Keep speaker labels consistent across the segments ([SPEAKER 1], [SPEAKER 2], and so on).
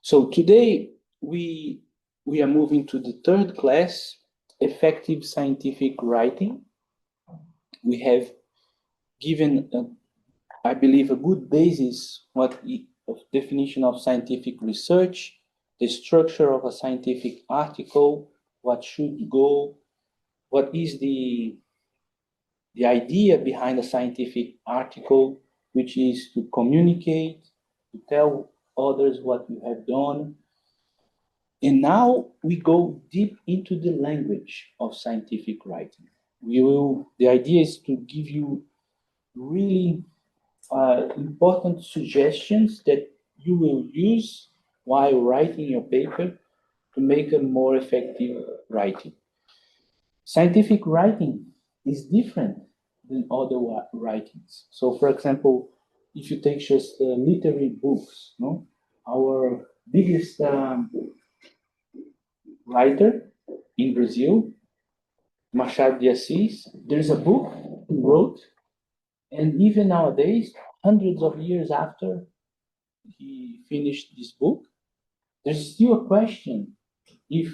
[SPEAKER 1] So today we are moving to the third class, effective scientific writing. We have given, I believe, a good basis of definition of scientific research, the structure of a scientific article, what should go, what is the idea behind a scientific article, which is to communicate, to tell others what you have done. And now we go deep into the language of scientific writing. The idea is to give you really important suggestions that you will use while writing your paper to make a more effective writing. Scientific writing is different than other writings. So, for example, if you take just literary books, no? Our biggest writer in Brazil, Machado de Assis, there's a book he wrote, and even nowadays, hundreds of years after he finished this book, there's still a question if,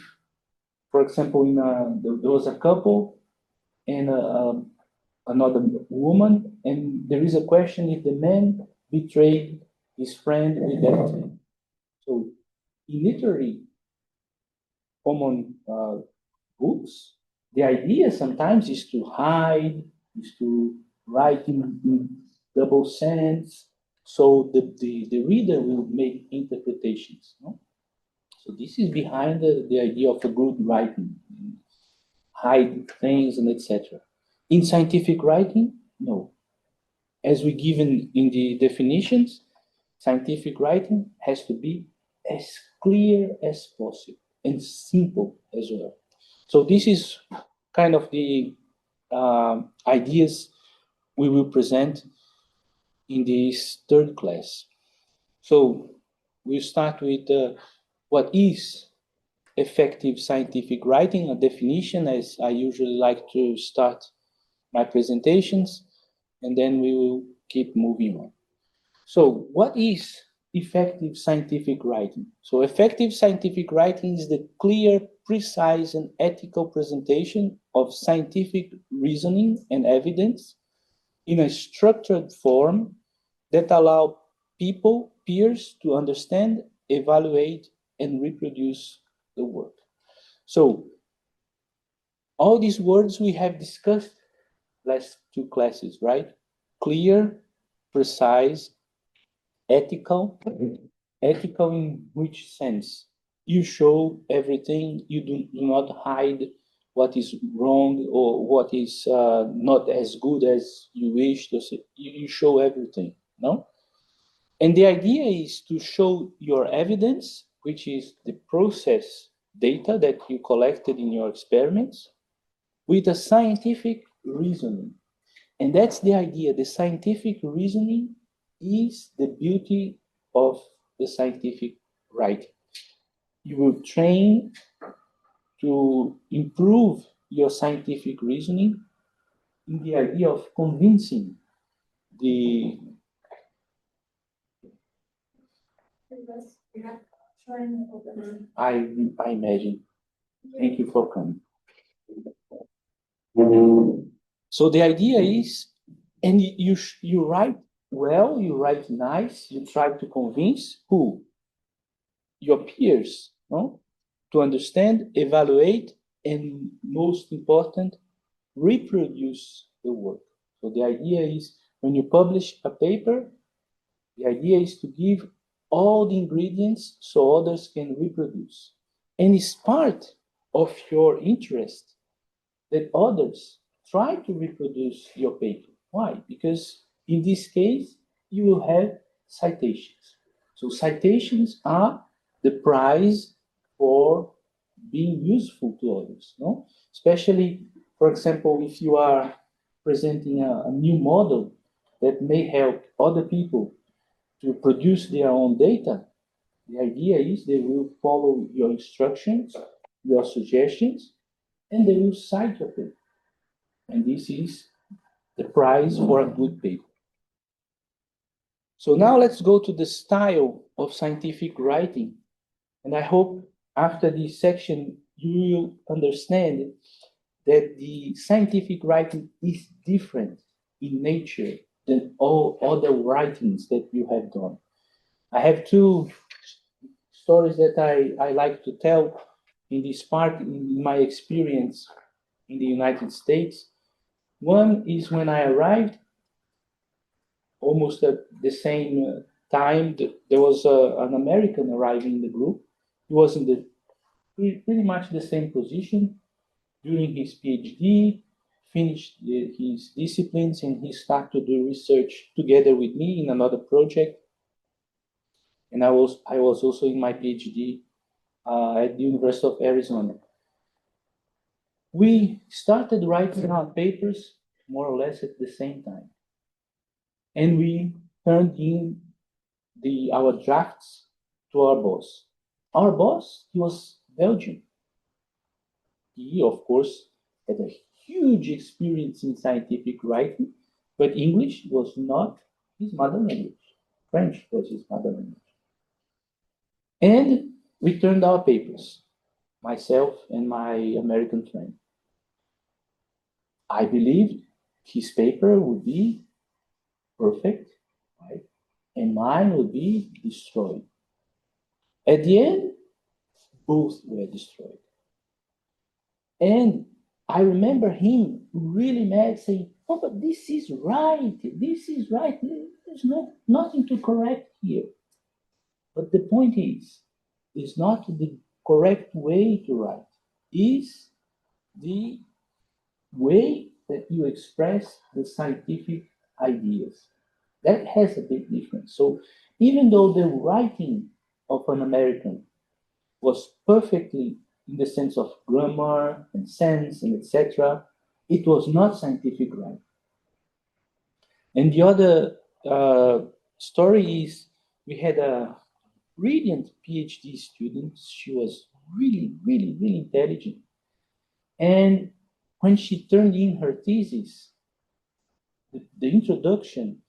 [SPEAKER 1] for example, there was a couple and another woman, and there is a question if the man betrayed his friend with that. So, in literary common books, the idea sometimes is to hide, is to write in double sense, so the reader will make interpretations. No? So this is behind the idea of a good writing, hide things and etc. In scientific writing, no. As we given in the definitions, scientific writing has to be as clear as possible and simple as well. So this is kind of the ideas we will present in this third class. So we'll start with what is effective scientific writing, a definition, as I usually like to start my presentations, and then we will keep moving on. So what is effective scientific writing? So effective scientific writing is the clear, precise, and ethical presentation of scientific reasoning and evidence in a structured form that allow people, peers, to understand, evaluate, and reproduce the work. So all these words we have discussed last two classes, right? Clear, precise, ethical. Ethical in which sense? You show everything, you do not hide what is wrong or what is not as good as you wish to see. You show everything, no? And the idea is to show your evidence, which is the process data that you collected in your experiments, with a scientific reasoning. And that's the idea. The scientific reasoning is the beauty of the scientific writing. You will train to improve your scientific reasoning in the idea of convincing the... I imagine. Thank you for coming. So the idea is, and you write well, you write nice, you try to convince who? Your peers, no? To understand, evaluate, and most important, reproduce the work. So the idea is, when you publish a paper, the idea is to give all the ingredients so others can reproduce. And it's part of your interest that others try to reproduce your paper. Why? Because in this case, you will have citations. So citations are the prize for being useful to others, no? Especially, for example, if you are presenting a new model that may help other people to produce their own data, the idea is they will follow your instructions, your suggestions, and they will cite your paper. And this is the prize for a good paper. So now let's go to the style of scientific writing And I hope after this section, you will understand that the scientific writing is different in nature than all other writings that you have done. I have two stories that I like to tell in this part, in my experience in the United States. One is when I arrived, almost at the same time, there was an American arriving in the group. He was in the pretty much the same position during his PhD, finished his disciplines, and he started to do research together with me in another project. And I was also in my PhD at the University of Arizona. We started writing our papers more or less at the same time. And we turned in our drafts to our boss. Our boss, he was Belgian. He, of course, had a huge experience in scientific writing, but English was not his mother language. French was his mother language. And we turned our papers, myself and my American friend. I believed his paper would be perfect, right? And mine would be destroyed. At the end, both were destroyed. And I remember him really mad saying, "Oh, but this is right. This is right. There's nothing to correct here." But the point is not the correct way to write, is the way that you express the scientific ideas. That has a big difference. So even though the writing of an American was perfectly in the sense of grammar and sense and etc., it was not scientific writing. And the other story is we had a brilliant PhD student. She was really, really, really intelligent. And when she turned in her thesis, the introduction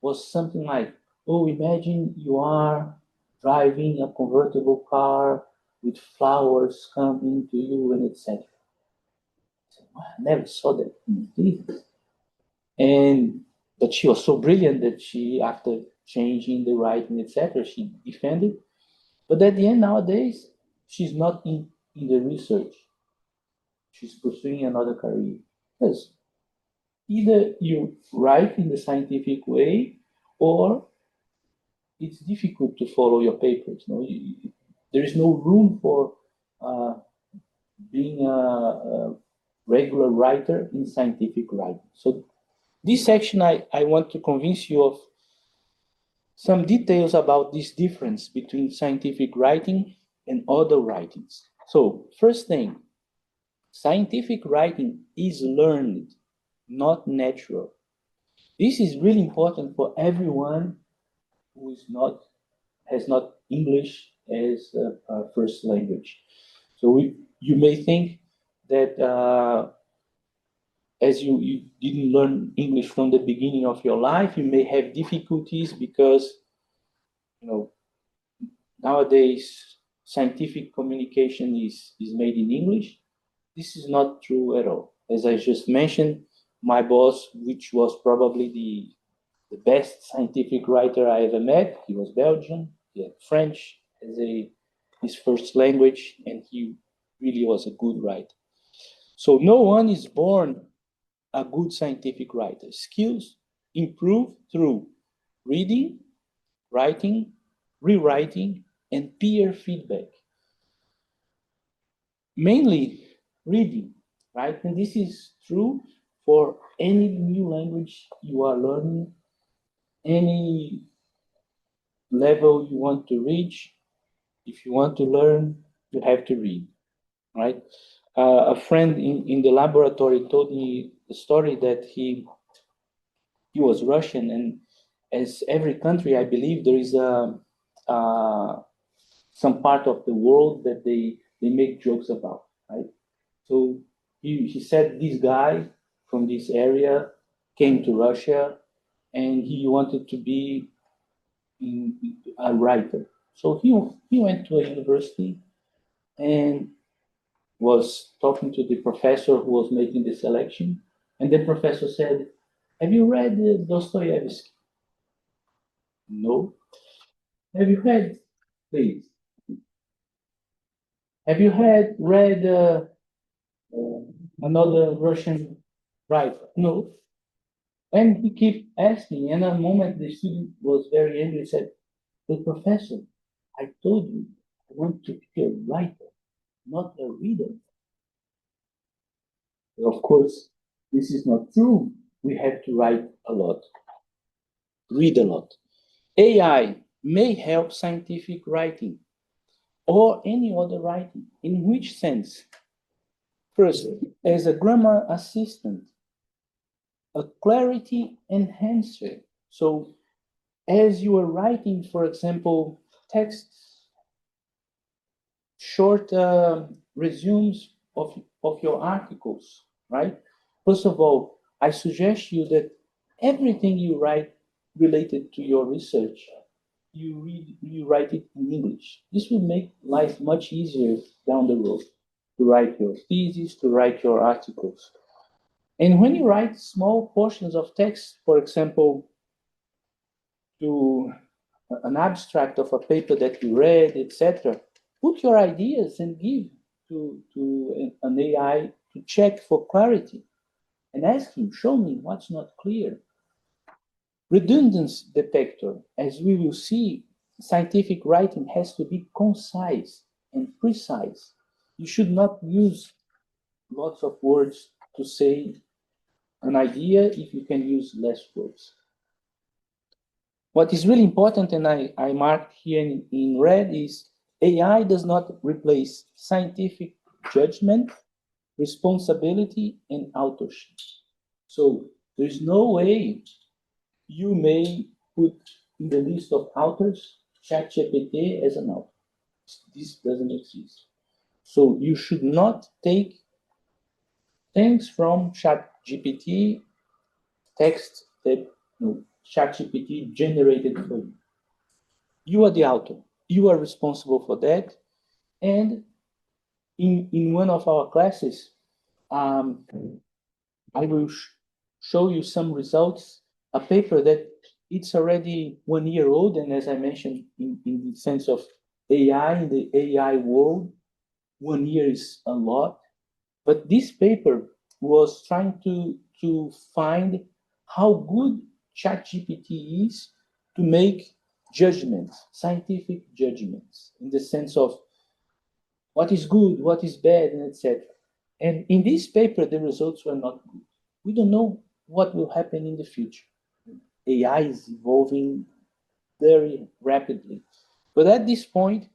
[SPEAKER 1] was something like, "Oh, imagine you are driving a convertible car with flowers coming to you and etc." I never saw that in the thesis. And but she was so brilliant that she, after changing the writing, etc., she defended. But at the end, nowadays, she's not in the research. She's pursuing another career. Because either you write in the scientific way, or it's difficult to follow your papers. No, there is no room for being a regular writer in scientific writing. So this section, I want to convince you of some details about this difference between scientific writing and other writings. So first thing, scientific writing is learned, not natural. This is really important for everyone who has not English as a first language. So you may think that as you didn't learn English from the beginning of your life, you may have difficulties because, nowadays scientific communication is made in English. This is not true at all. As I just mentioned, my boss, which was probably the best scientific writer I ever met, he was Belgian, he had French as his first language, and he really was a good writer. So no one is born a good scientific writer. Skills improve through reading, writing, rewriting, and peer feedback. Mainly reading, right? And this is true for any new language you are learning, any level you want to reach. If you want to learn, you have to read, right? A friend in the laboratory told me the story that he was Russian, and as every country, I believe there is some part of the world that they make jokes about, right? So he said this guy from this area came to Russia and he wanted to be a writer. So he went to a university and was talking to the professor who was making the selection. And the professor said, have you read Dostoevsky? No. Have you read, please? Have you read another Russian writer? No. And he kept asking, and at a moment the student was very angry and said, but professor, I told you I want to be a writer, not a reader. Of course, this is not true. We have to write a lot, read a lot. AI may help scientific writing or any other writing. In which sense? First, as a grammar assistant, a clarity enhancer. So as you are writing, for example, texts, short resumes of your articles, right? First of all, I suggest you that everything you write related to your research, you write it in English. This will make life much easier down the road to write your thesis, to write your articles. And when you write small portions of text, for example, to an abstract of a paper that you read, etc., put your ideas and give to an AI to check for clarity and ask him, show me what's not clear. Redundance detector, as we will see, scientific writing has to be concise and precise. You should not use lots of words to say an idea if you can use less words. What is really important, and I marked here in red, is AI does not replace scientific judgment, responsibility, and authorship. So there's no way you may put in the list of authors ChatGPT as an author. This doesn't exist. So you should not take things from ChatGPT, text that ChatGPT generated for you. You are the author. You are responsible for that. And in one of our classes, I will show you some results, a paper that it's already 1 year old, and as I mentioned, in the sense of AI, in the AI world, 1 year is a lot. But this paper was trying to find how good ChatGPT is to make judgments, scientific judgments, in the sense of what is good, what is bad, and etc. And in this paper, the results were not good. We don't know what will happen in the future. AI is evolving very rapidly. But at this point,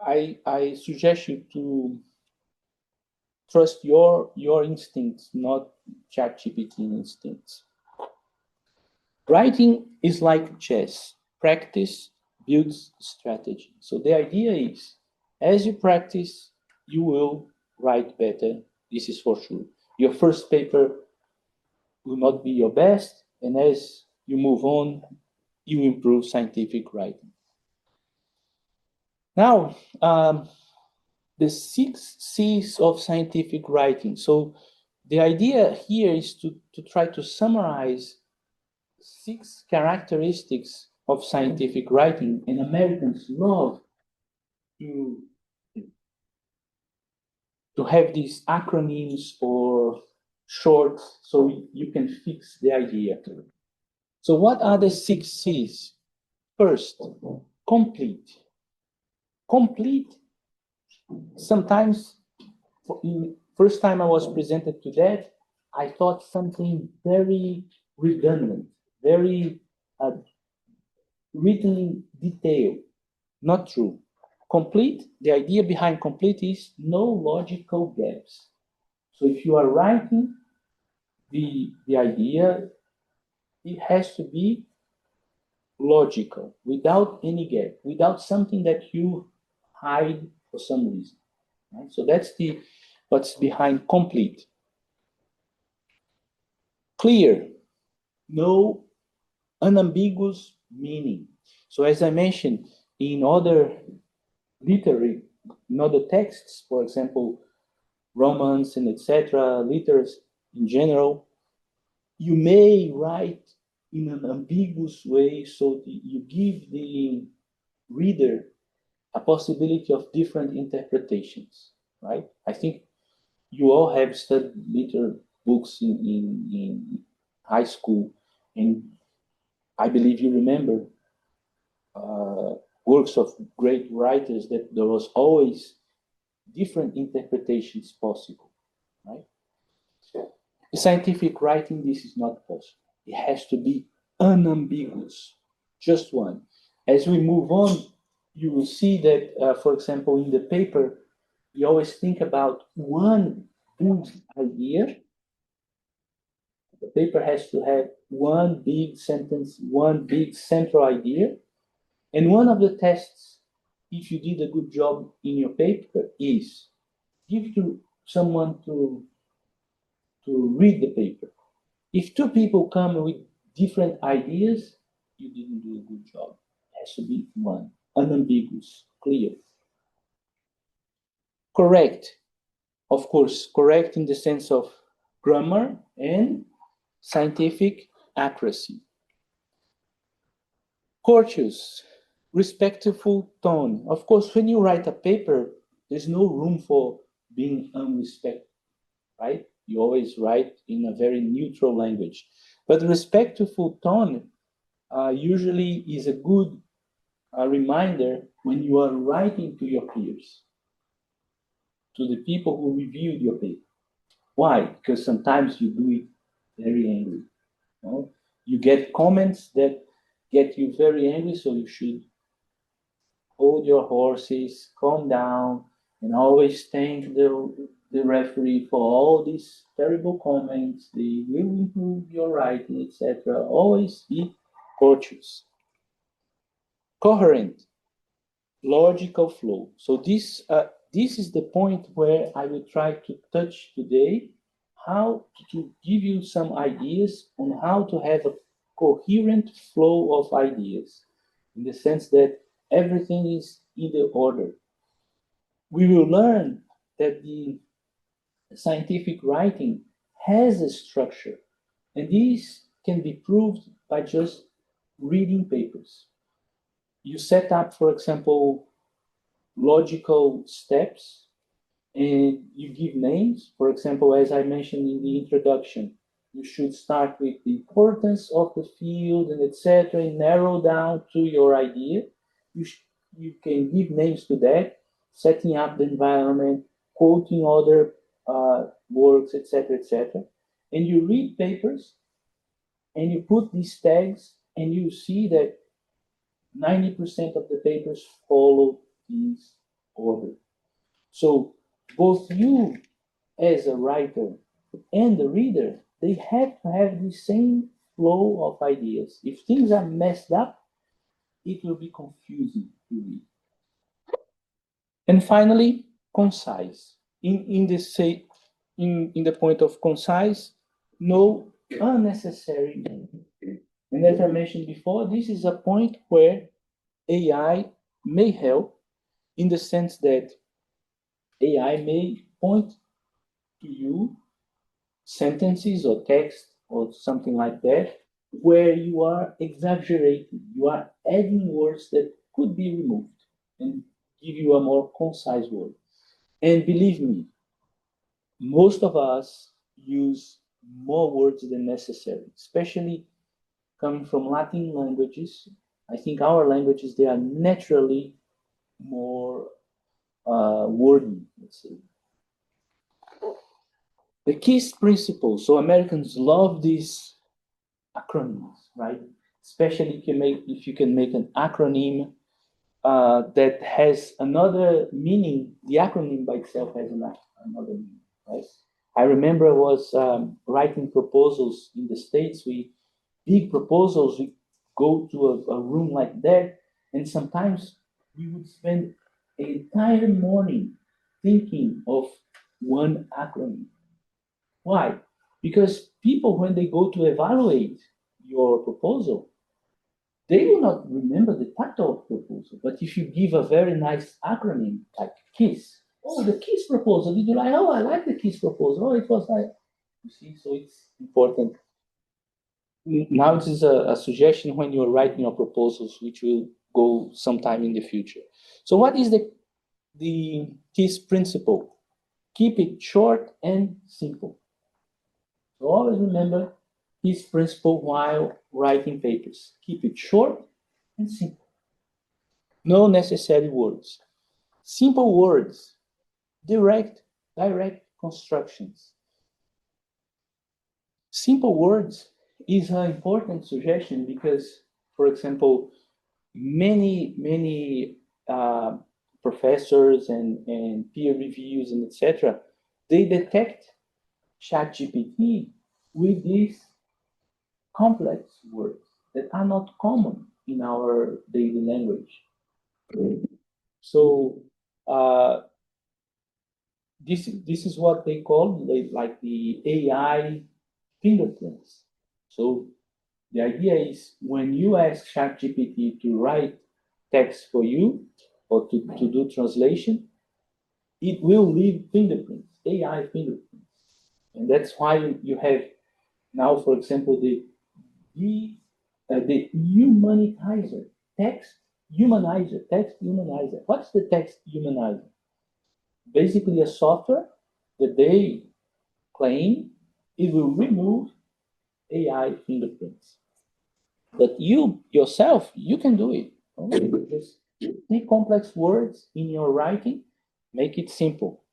[SPEAKER 1] I suggest you to trust your instincts, not ChatGPT instincts. Writing is like chess. Practice builds strategy. So the idea is, as you practice, you will write better. This is for sure. Your first paper will not be your best, and as you move on, you improve scientific writing. Now, the 6 C's of scientific writing. So the idea here is to try to summarize 6 characteristics of scientific writing, and Americans love to have these acronyms or shorts so you can fix the idea. So what are the 6 C's? First, complete. Complete, sometimes, first time I was presented to that, I thought something very redundant, very written in detail. Not true. Complete, the idea behind complete is no logical gaps. So if you are writing the idea, it has to be logical, without any gap, without something that you hide for some reason. Right? So that's what's behind complete. Clear, no unambiguous meaning. So as I mentioned, in other texts, for example, Romans and etc., letters in general, you may write in an ambiguous way, so you give the reader a possibility of different interpretations, right? I think you all have studied literary books in high school, and I believe you remember works of great writers that there was always different interpretations possible, right? In scientific writing, this is not possible. It has to be unambiguous, just one. As we move on, you will see that, for example, in the paper, we always think about one big idea. The paper has to have one big sentence, one big central idea. And one of the tests, if you did a good job in your paper, is give to someone to read the paper. If two people come with different ideas, you didn't do a good job. It has to be one, unambiguous, clear. Correct, of course, correct in the sense of grammar and scientific accuracy. Courteous, respectful tone. Of course, when you write a paper, there's no room for being unrespectful, right? You always write in a very neutral language. But respectful tone usually is a good reminder when you are writing to your peers, to the people who reviewed your paper. Why? Because sometimes you do it very angry. You know? You get comments that get you very angry, so you should hold your horses, calm down, and always thank the referee for all these terrible comments. They will improve your writing, etc. Always be courteous. Coherent, logical flow. So this is the point where I will try to touch today, how to give you some ideas on how to have a coherent flow of ideas, in the sense that everything is in the order. We will learn that the scientific writing has a structure, and this can be proved by just reading papers. You set up, for example, logical steps, and you give names. For example, as I mentioned in the introduction, you should start with the importance of the field and etc. and narrow down to your idea. You can give names to that, setting up the environment, quoting other works, etc., etc. And you read papers, and you put these tags, and you see that 90% of the papers follow this order. So both you as a writer and the reader, they have to have the same flow of ideas. If things are messed up, it will be confusing to read. And finally, concise. In the point of concise, no unnecessary. And as I mentioned before, this is a point where AI may help, in the sense that AI may point to you sentences or text or something like that where you are exaggerating, you are adding words that could be removed and give you a more concise word. And believe me, most of us use more words than necessary, especially coming from Latin languages. I think our languages, they are naturally more wordy, let's say. The key principles. So Americans love these acronyms, right? Especially if you can make an acronym that has another meaning. The acronym by itself has another meaning, right? I remember I was writing proposals in the States. Big proposals, we go to a room like that, and sometimes we would spend an entire morning thinking of one acronym. Why? Because people, when they go to evaluate your proposal, they will not remember the title of proposal. But if you give a very nice acronym like KISS, oh, the KISS proposal, did you like? Oh, I like the KISS proposal. Oh, it was like, you see, so it's important. Now this is a suggestion when you're writing your proposals, which will go sometime in the future. So what is the KISS principle? Keep it short and simple. So always remember KISS principle while writing papers. Keep it short and simple. No necessary words. Simple words, direct constructions. Simple words is an important suggestion because, for example, many professors and peer reviews and etc., they detect ChatGPT with these complex words that are not common in our daily language. So this is what they call like the AI fingerprints. So the idea is when you ask ChatGPT to write text for you or to do translation, it will leave fingerprints, AI fingerprints. And that's why you have now, for example, the humanizer, text humanizer. What's the text humanizer? Basically a software that they claim it will remove AI fingerprints. But you yourself, you can do it. Just take complex words in your writing, make it simple.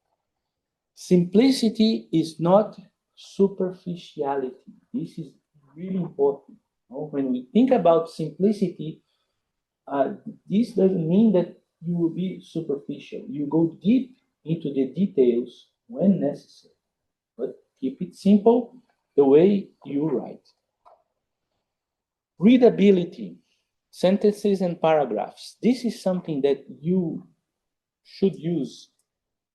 [SPEAKER 1] Simplicity is not superficiality. This is really important. When we think about simplicity, this doesn't mean that you will be superficial. You go deep into the details when necessary, but keep it simple the way you write. Readability, sentences and paragraphs. This is something that you should use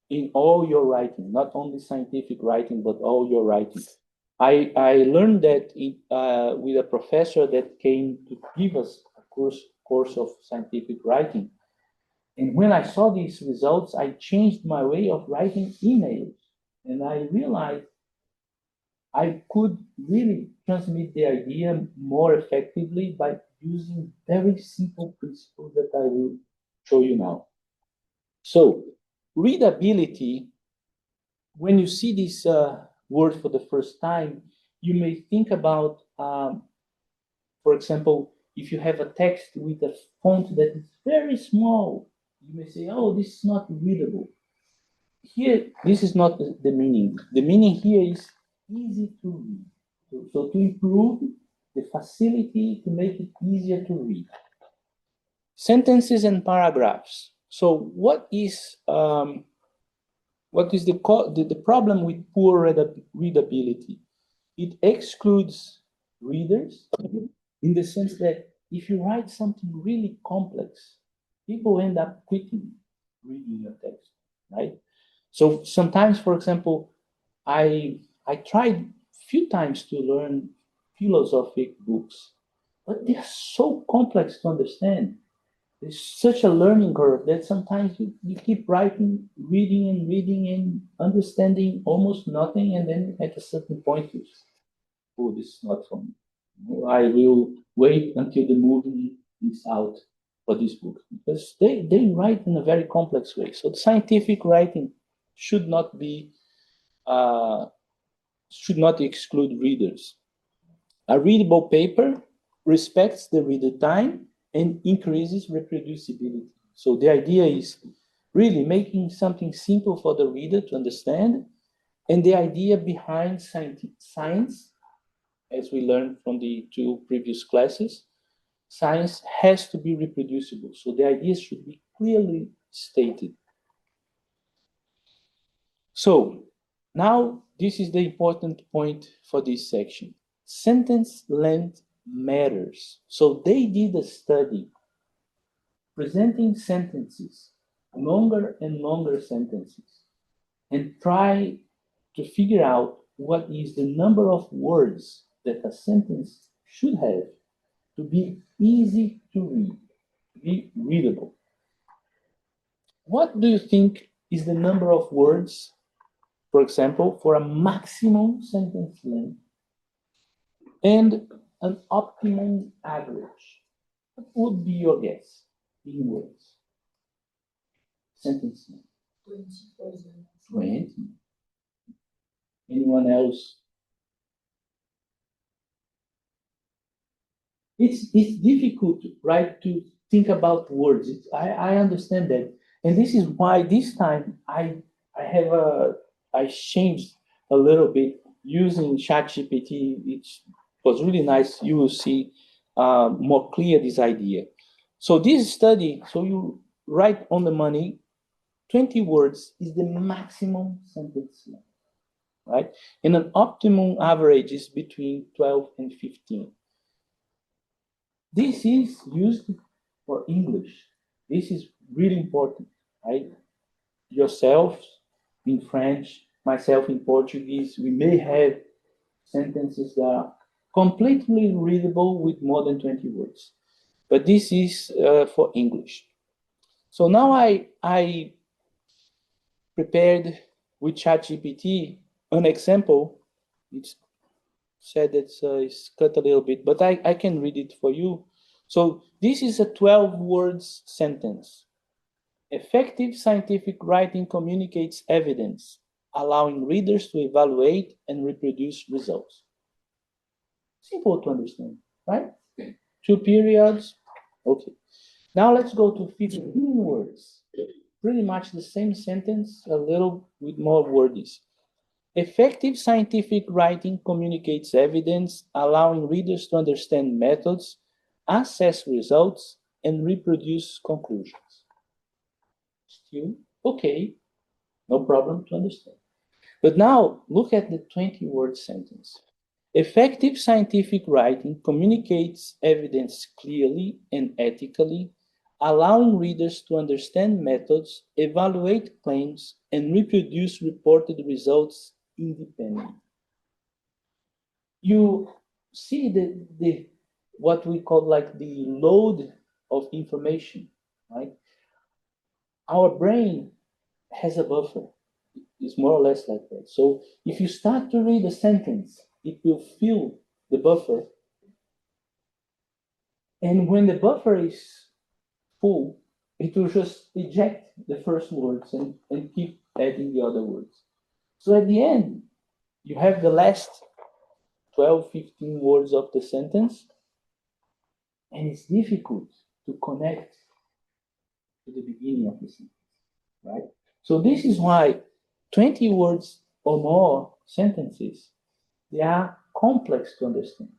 [SPEAKER 1] in all your writing, not only scientific writing, but all your writing. I learned that with a professor that came to give us a course of scientific writing. And when I saw these results, I changed my way of writing emails. And I realized I could really transmit the idea more effectively by using very simple principles that I will show you now. So, readability, when you see this word for the first time, you may think about, for example, if you have a text with a font that is very small, you may say, oh, this is not readable. Here, this is not the meaning. The meaning here is easy to read. So to improve the facility to make it easier to read. Sentences and paragraphs. So what is the problem with poor readability? It excludes readers in the sense that if you write something really complex, people end up quitting reading your text, right? So sometimes, for example, I tried a few times to learn philosophic books, but they're so complex to understand. There's such a learning curve that sometimes you keep writing, reading and understanding almost nothing, and then at a certain point you say, oh, this is not for me. I will wait until the movie is out for this book, because they write in a very complex way. So the scientific writing should not exclude readers. A readable paper respects the reader time and increases reproducibility. So the idea is really making something simple for the reader to understand, and the idea behind science, as we learned from the two previous classes, science has to be reproducible. So the ideas should be clearly stated. So now this is the important point for this section. Sentence length matters. So they did a study presenting sentences, longer and longer sentences, and try to figure out what is the number of words that a sentence should have to be easy to read, to be readable. What do you think is the number of words, for example, for a maximum sentence length and an optimum average? What would be your guess in words? Sentence length.
[SPEAKER 2] 20%.
[SPEAKER 1] 20. Anyone else? It's difficult, right, to think about words. I understand that, and this is why this time I changed a little bit using ChatGPT. It was really nice. You will see more clear this idea. So this study, so you write on the money, 20 words is the maximum sentence length, right? And an optimum average is between 12 and 15. This is used for English. This is really important, right? Yourself in French, myself in Portuguese, we may have sentences that are completely readable with more than 20 words. But this is for English. So now I prepared with ChatGPT an example. It's said it's cut a little bit, but I can read it for you. So this is a 12 words sentence. Effective scientific writing communicates evidence, allowing readers to evaluate and reproduce results. Simple to understand, right? 2 periods. Okay. Now let's go to 15 words. Pretty much the same sentence, a little with more words. Effective scientific writing communicates evidence, allowing readers to understand methods, assess results, and reproduce conclusions. Still okay, no problem to understand. But now look at the 20-word sentence. Effective scientific writing communicates evidence clearly and ethically, allowing readers to understand methods, evaluate claims, and reproduce reported results independently. You see the what we call like the load of information, right? Our brain has a buffer. It's more or less like that. So if you start to read a sentence, it will fill the buffer. And when the buffer is full, it will just eject the first words and keep adding the other words. So at the end, you have the last 12, 15 words of the sentence, and it's difficult to connect to the beginning of the sentence, right? So this is why 20 words or more sentences, they are complex to understand.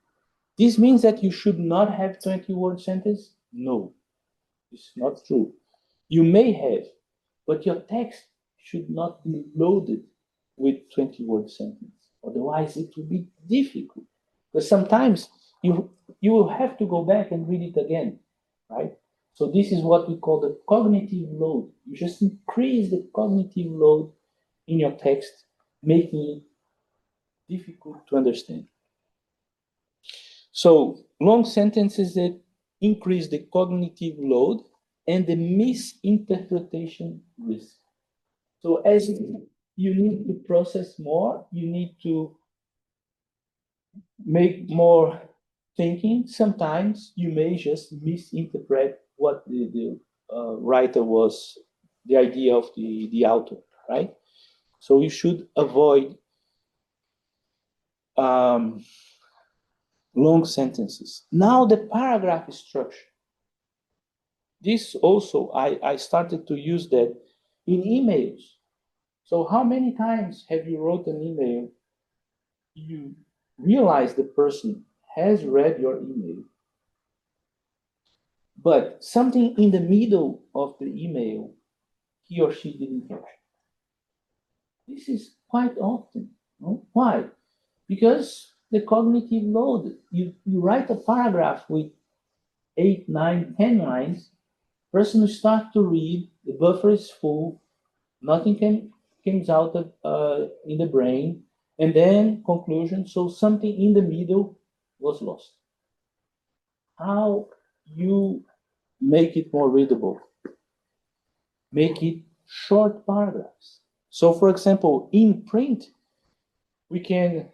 [SPEAKER 1] This means that you should not have 20-word sentence? No, it's not true. You may have, but your text should not be loaded with 20-word sentence. Otherwise, it will be difficult. Because sometimes you will have to go back and read it again, right? So this is what we call the cognitive load. You just increase the cognitive load in your text, making it difficult to understand. So long sentences that increase the cognitive load and the misinterpretation risk. So as you need to process more, you need to make more thinking. Sometimes you may just misinterpret what the writer was, the idea of the author, right? So you should avoid long sentences. Now the paragraph structure. This also, I started to use that in emails. So how many times have you wrote an email, you realize the person has read your email, but something in the middle of the email, he or she didn't catch? This is quite often. No? Why? Because the cognitive load, you write a paragraph with 8, 9, 10 lines, person will start to read, the buffer is full, nothing comes out of, in the brain, and then conclusion, so something in the middle was lost. how you make it more readable. Make it short paragraphs. So, for example, in print, we can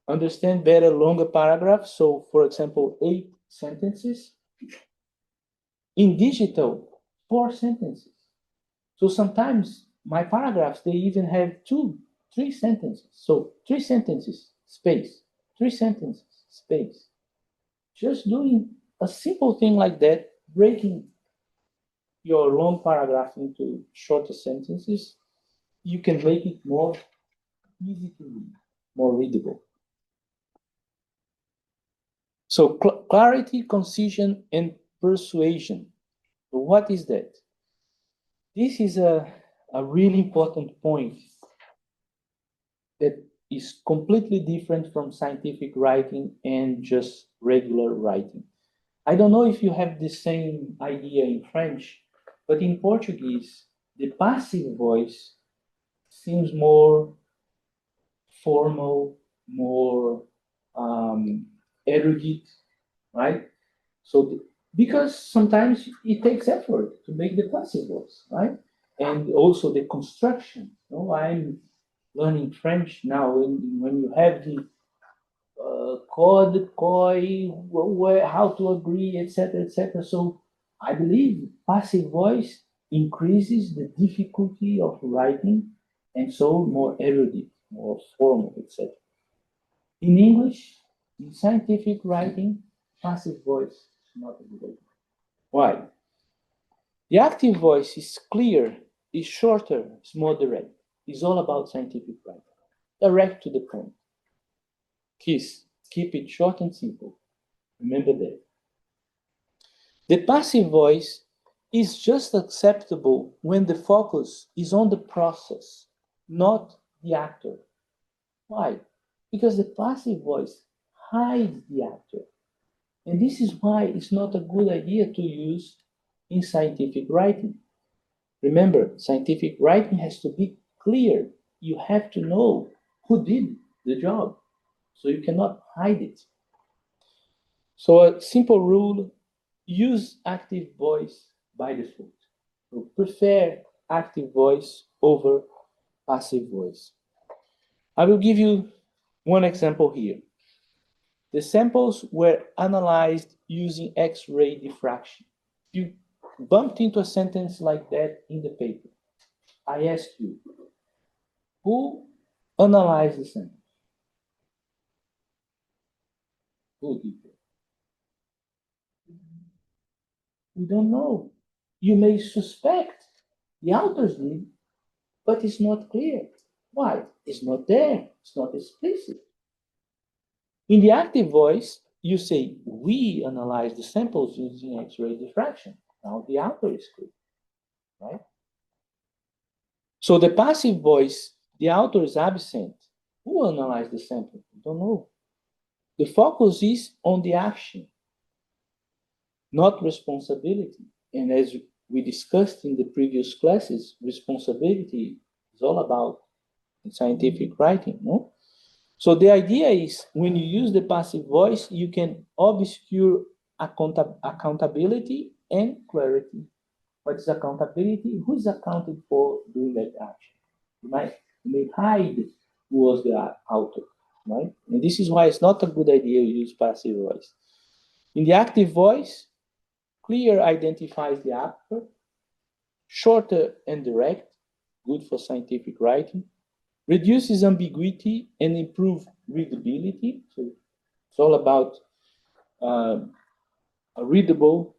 [SPEAKER 1] understand better longer paragraphs. So, for example, 8 sentences. In digital, 4 sentences. So sometimes my paragraphs, they even have 2, 3 sentences. So 3 sentences, space, 3 sentences, space. Just doing a simple thing like that, breaking your long paragraph into shorter sentences, you can make it more easy to read, more readable. So clarity, concision, and persuasion. So what is that? This is a really important point that is completely different from scientific writing and just regular writing. I don't know if you have the same idea in French, but in Portuguese, the passive voice seems more formal, more erudite, right? So, because sometimes it takes effort to make the passive voice, right? And also the construction. You know, I'm learning French now, and when you have the code, koi, where, how to agree, etc., etc. So I believe passive voice increases the difficulty of writing, and so more erudite, more formal, etc. In English, in scientific writing, passive voice is not a good idea. Why? The active voice is clear, is shorter, is more direct. It's all about scientific writing. Direct to the point. Keep it short and simple. Remember that. The passive voice is just acceptable when the focus is on the process, not the actor. Why? Because the passive voice hides the actor. And this is why it's not a good idea to use in scientific writing. Remember, scientific writing has to be clear. You have to know who did the job, so you cannot hide it. So a simple rule, use active voice by default. So prefer active voice over passive voice. I will give you one example here. The samples were analyzed using X-ray diffraction. You bumped into a sentence like that in the paper. I ask you, who analyzed the sentence? Who did it? We don't know. You may suspect the authors did, but it's not clear. Why? It's not there. It's not explicit. In the active voice, you say, we analyze the samples using X-ray diffraction. Now the author is clear, right? So the passive voice, the author is absent. Who analyzed the sample? We don't know. The focus is on the action, not responsibility. And as we discussed in the previous classes, responsibility is all about scientific writing, no? So the idea is when you use the passive voice, you can obscure accountability and clarity. What is accountability? Who is accounted for doing that action? You may hide who was the author, right? And this is why it's not a good idea to use passive voice. In the active voice, clear identifies the actor, shorter and direct, good for scientific writing, reduces ambiguity and improve readability. So it's all about a readable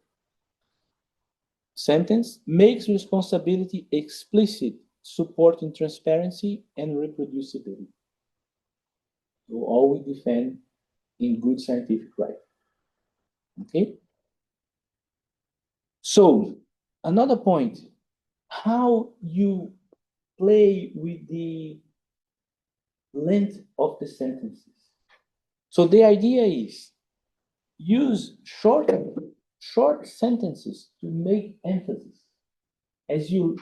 [SPEAKER 1] sentence, makes responsibility explicit, supporting transparency and reproducibility. So all we defend in good scientific writing. Okay? So another point, how you play with the length of the sentences. So the idea is use short sentences to make emphasis. As you,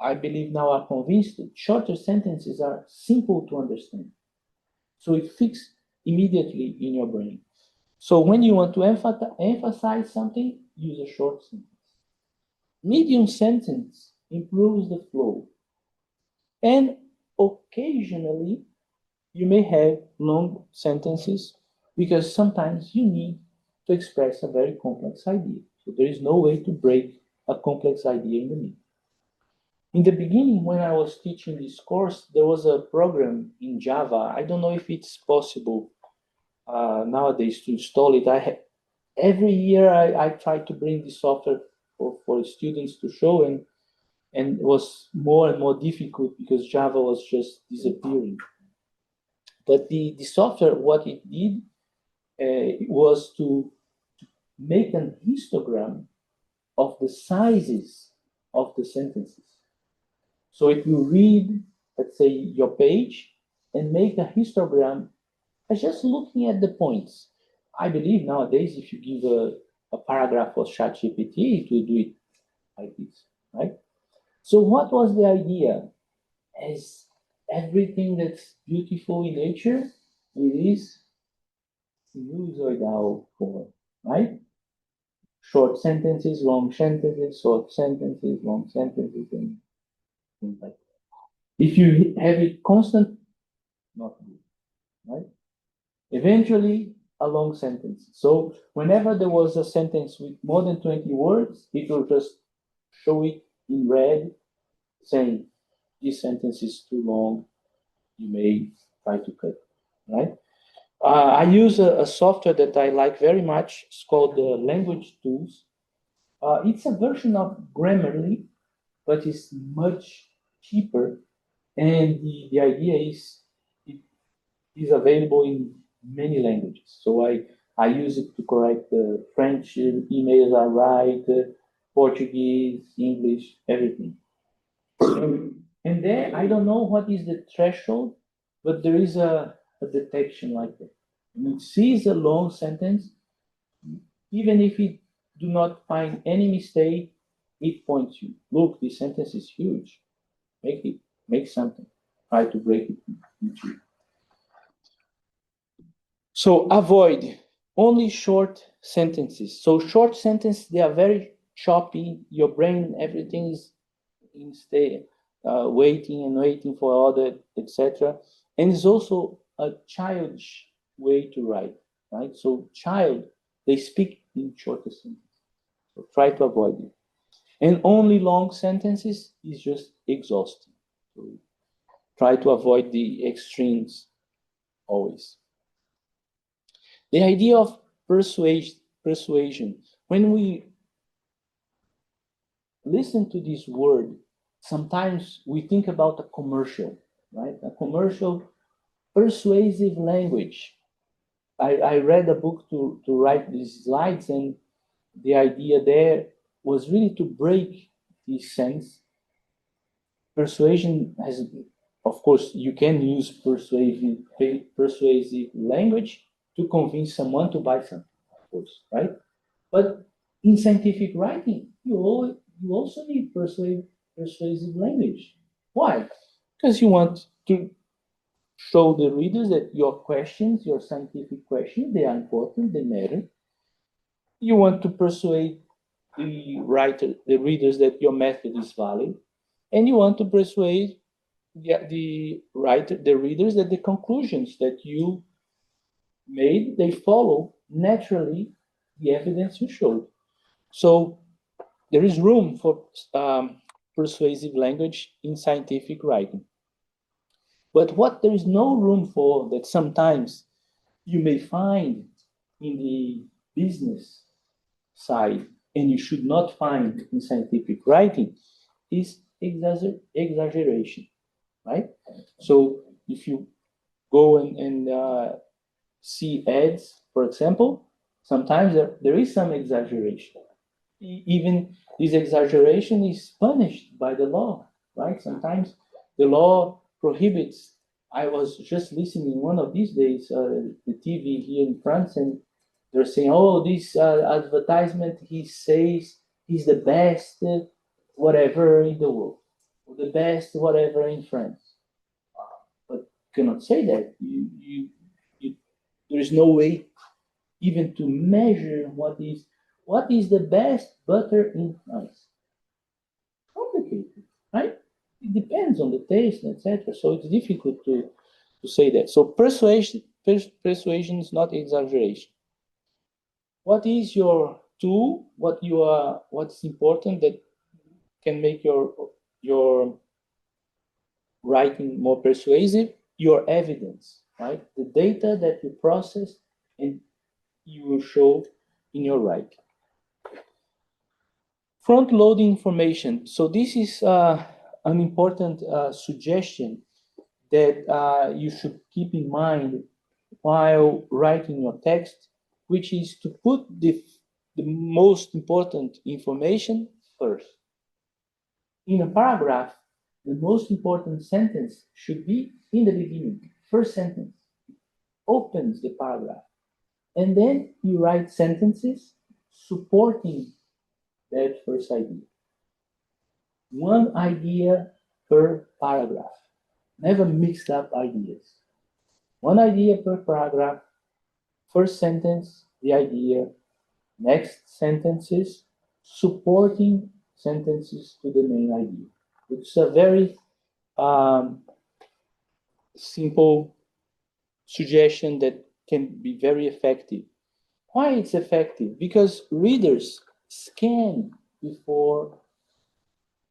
[SPEAKER 1] I believe now are convinced, shorter sentences are simple to understand. So it fits immediately in your brain. So when you want to emphasize something, use a short sentence. Medium sentence improves the flow. And occasionally, you may have long sentences because sometimes you need to express a very complex idea. So there is no way to break a complex idea in the middle. In the beginning, when I was teaching this course, there was a program in Java. I don't know if it's possible nowadays to install it. Every year I try to bring this software for students to show, and it was more and more difficult because Java was just disappearing. But the software, what it did was to make an histogram of the sizes of the sentences. So it will read, let's say, your page and make a histogram by just looking at the points. I believe nowadays, if you give a paragraph for ChatGPT, it will do it like this, right? So what was the idea? As everything that's beautiful in nature, it is sinusoidal form, right? Short sentences, long sentences, short sentences, long sentences, and things like that. If you have it constant, not good, right? Eventually, a long sentence. So whenever there was a sentence with more than 20 words, it will just show it in red, saying, this sentence is too long, you may try to cut, right? I use a software that I like very much. It's called the Language Tools. It's a version of Grammarly, but it's much cheaper. And the idea is it is available in many languages. So I use it to correct the French emails I write, Portuguese, English, everything. And there, I don't know what is the threshold, but there is a detection like that. When it sees a long sentence, even if it do not find any mistake, it points you. Look, this sentence is huge. Make something. Try to break it into. So avoid only short sentences. So short sentences, they are very choppy. Your brain, everything is instead waiting and waiting for other, etc. And it's also a childish way to write, right? So child, they speak in shorter sentences. So try to avoid it. And only long sentences is just exhausting. So try to avoid the extremes always. The idea of persuasion. When we listen to this word, sometimes we think about a commercial, right? A commercial, persuasive language. I read a book to write these slides, and the idea there was really to break this sense. Persuasion has, of course, you can use persuasive language to convince someone to buy something, of course, right? But in scientific writing, you also need persuasive language. Why? Because you want to show the readers that your questions, your scientific questions, they are important, they matter. You want to persuade the readers that your method is valid, and you want to persuade the readers that the conclusions that you made, they follow naturally the evidence you showed. So there is room for persuasive language in scientific writing. But what there is no room for, that sometimes you may find in the business side, and you should not find in scientific writing, is exaggeration, right? So if you go and see ads, for example, sometimes there is some exaggeration. Even this exaggeration is punished by the law, right? Sometimes the law prohibits. I was just listening one of these days, the TV here in France, and they're saying, oh, this advertisement, he says he's the best whatever in the world, or the best whatever in France. But you cannot say that. There is no way even to measure what is the best butter in France. Complicated, right? It depends on the taste, etc. So it's difficult to say that. So persuasion is not exaggeration. What is your tool? What's important that can make your writing more persuasive? Your evidence, right? The data that you process and you will show in your writing. Front-loading information. So this is an important suggestion that you should keep in mind while writing your text, which is to put the most important information first. In a paragraph, the most important sentence should be in the beginning, first sentence, opens the paragraph. And then you write sentences supporting that first idea. One idea per paragraph. Never mixed up ideas. One idea per paragraph. First sentence, the idea. Next sentences, supporting sentences to the main idea. It's a very simple suggestion that can be very effective. Why it's effective? Because readers scan before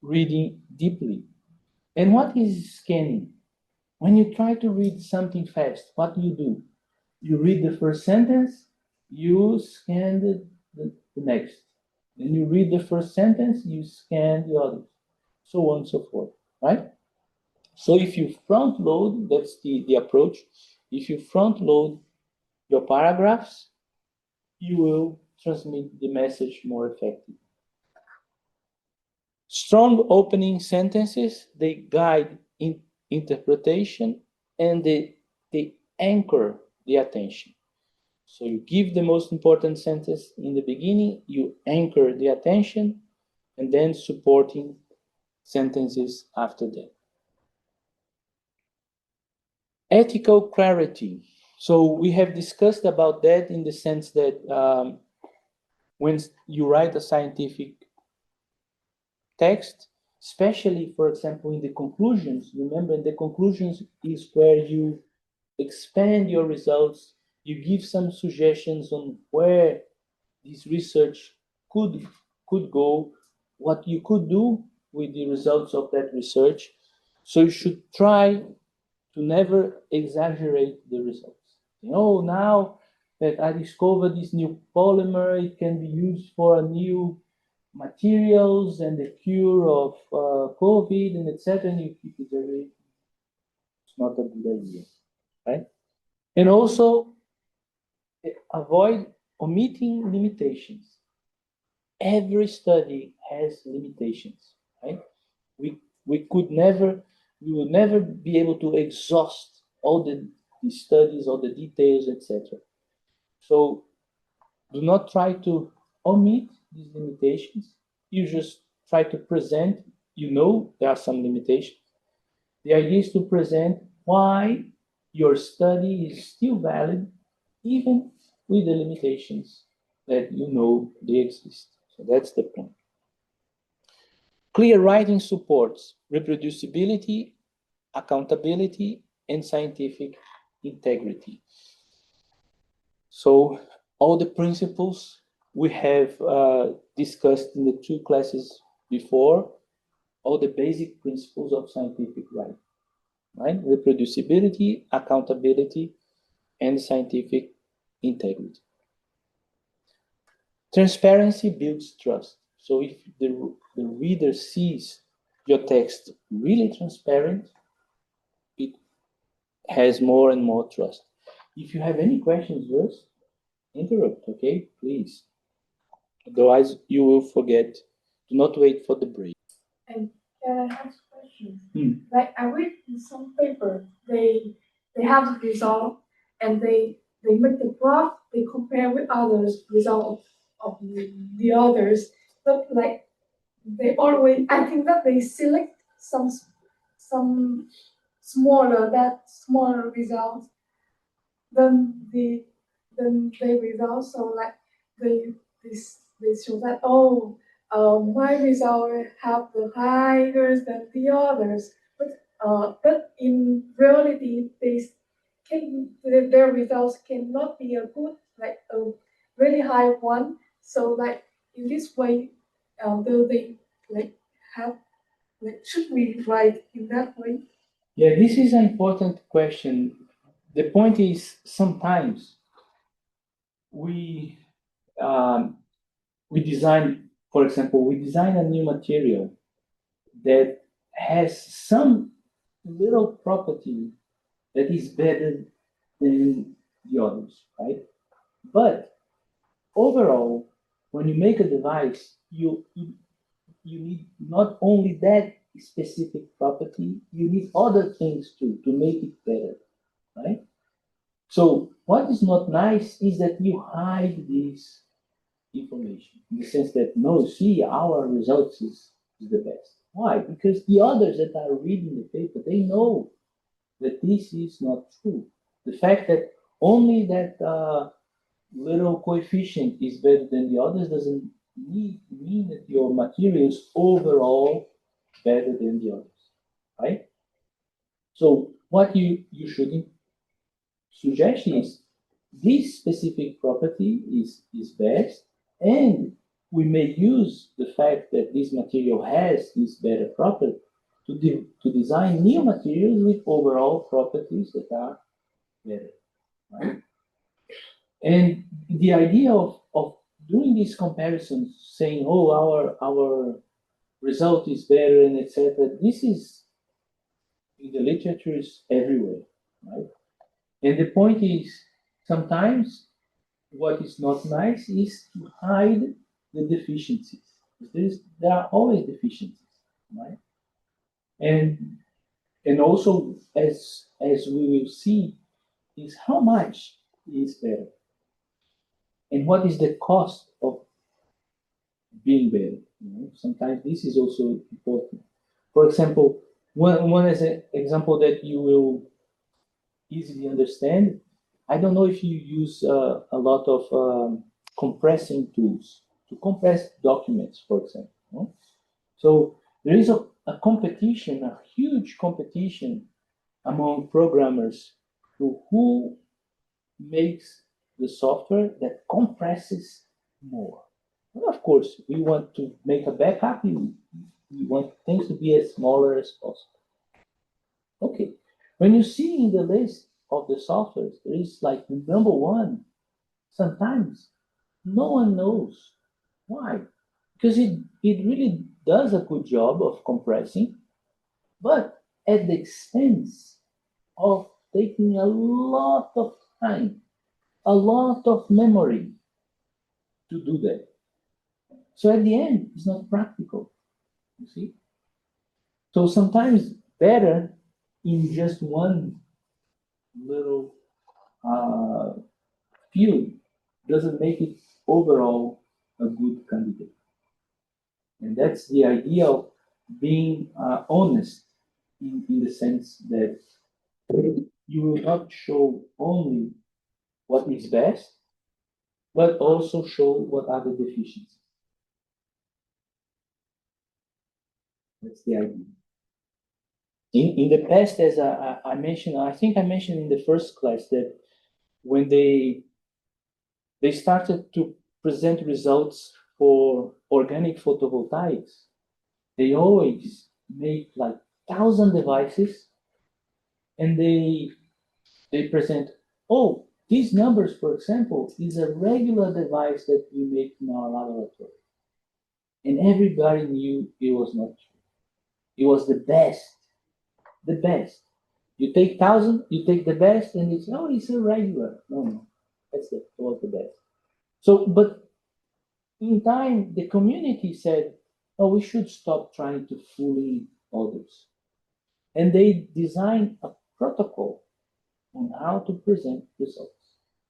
[SPEAKER 1] reading deeply. And what is scanning? When you try to read something fast, what do? You read the first sentence, you scan the next. Then you read the first sentence, you scan the others, so on and so forth, right? So if you front load, that's the approach. If you front load your paragraphs, you will transmit the message more effectively. Strong opening sentences, they guide interpretation and they anchor the attention. So you give the most important sentence in the beginning, you anchor the attention, and then supporting sentences after that. Ethical clarity. So we have discussed about that in the sense that when you write a scientific text, especially, for example, in the conclusions, remember, in the conclusions is where you expand your results, you give some suggestions on where this research could go, what you could do with the results of that research. So you should try to never exaggerate the results. Now that I discovered this new polymer, it can be used for a new materials and the cure of COVID and etc. And you keep it away. It's not a good idea, right? And also avoid omitting limitations. Every study has limitations, right? We will never be able to exhaust all the studies, all the details, etc. So do not try to omit these limitations. You just try to present, there are some limitations. The idea is to present why your study is still valid, even with the limitations that they exist. So that's the point. Clear writing supports reproducibility, accountability, and scientific integrity. So all the principles we have discussed in the 2 classes before, all the basic principles of scientific writing, right? Reproducibility, accountability, and scientific integrity. Transparency builds trust. So if the reader sees your text really transparent, it has more and more trust. If you have any questions, just interrupt, okay? Please. Otherwise, you will forget. Do not wait for the break.
[SPEAKER 2] And can I ask questions? Like I read in some paper, they have the result and they make the graph, they compare with others result of the others. But like they always, I think that they select some smaller results than the then they result, so like they they show that, oh, my result have the higher than the others, but in reality their results cannot be a good, like a really high one. So like in this way, do they like have, like, should we write in that way?
[SPEAKER 1] Yeah, this is an important question. The point is sometimes we um, we design, for example, we design a new material that has some little property that is better than the others, right? But overall, when you make a device, you need not only that specific property, you need other things too to make it better, right? So what is not nice is that you hide this information in the sense that no, see, our results is the best. Why? Because the others that are reading the paper, they know that this is not true. The fact that only that little coefficient is better than the others doesn't mean that your material is overall better than the others, right? So what you should suggest is this specific property is best, and we may use the fact that this material has this better property to design new materials with overall properties that are better, right? And the idea of doing these comparisons, saying, oh, our result is better and etc., this is in the literature is everywhere, right? And the point is, sometimes what is not nice is to hide the deficiencies. There are always deficiencies, right? And also, as we will see, is how much is better and what is the cost of being better. Sometimes this is also important. For example, one as an example that you will easily understand. I don't know if you use a lot of compressing tools to compress documents, for example. No? So there is a competition, a huge competition among programmers to who makes the software that compresses more. And of course, we want to make a backup. We want things to be as smaller as possible. Okay. When you see in the list of the softwares, there is like the number one. Sometimes no one knows why. Because it really does a good job of compressing, but at the expense of taking a lot of time, a lot of memory to do that. So at the end, it's not practical. You see? So sometimes better in just one little field doesn't make it overall a good candidate. And that's the idea of being honest in the sense that you will not show only what is best, but also show what are the deficiencies. That's the idea. In the past, as I mentioned, I think I mentioned in the first class that when they started to present results for organic photovoltaics, they always make like 1,000 devices, and they present, oh, these numbers, for example, is a regular device that we make in our laboratory. And everybody knew it was not true. It was the best, the best. You take 1,000, you take the best, and it's, oh, it's a regular. No, that's it. It was the best. So, but in time, the community said, oh, we should stop trying to fool others. And they designed a protocol on how to present results.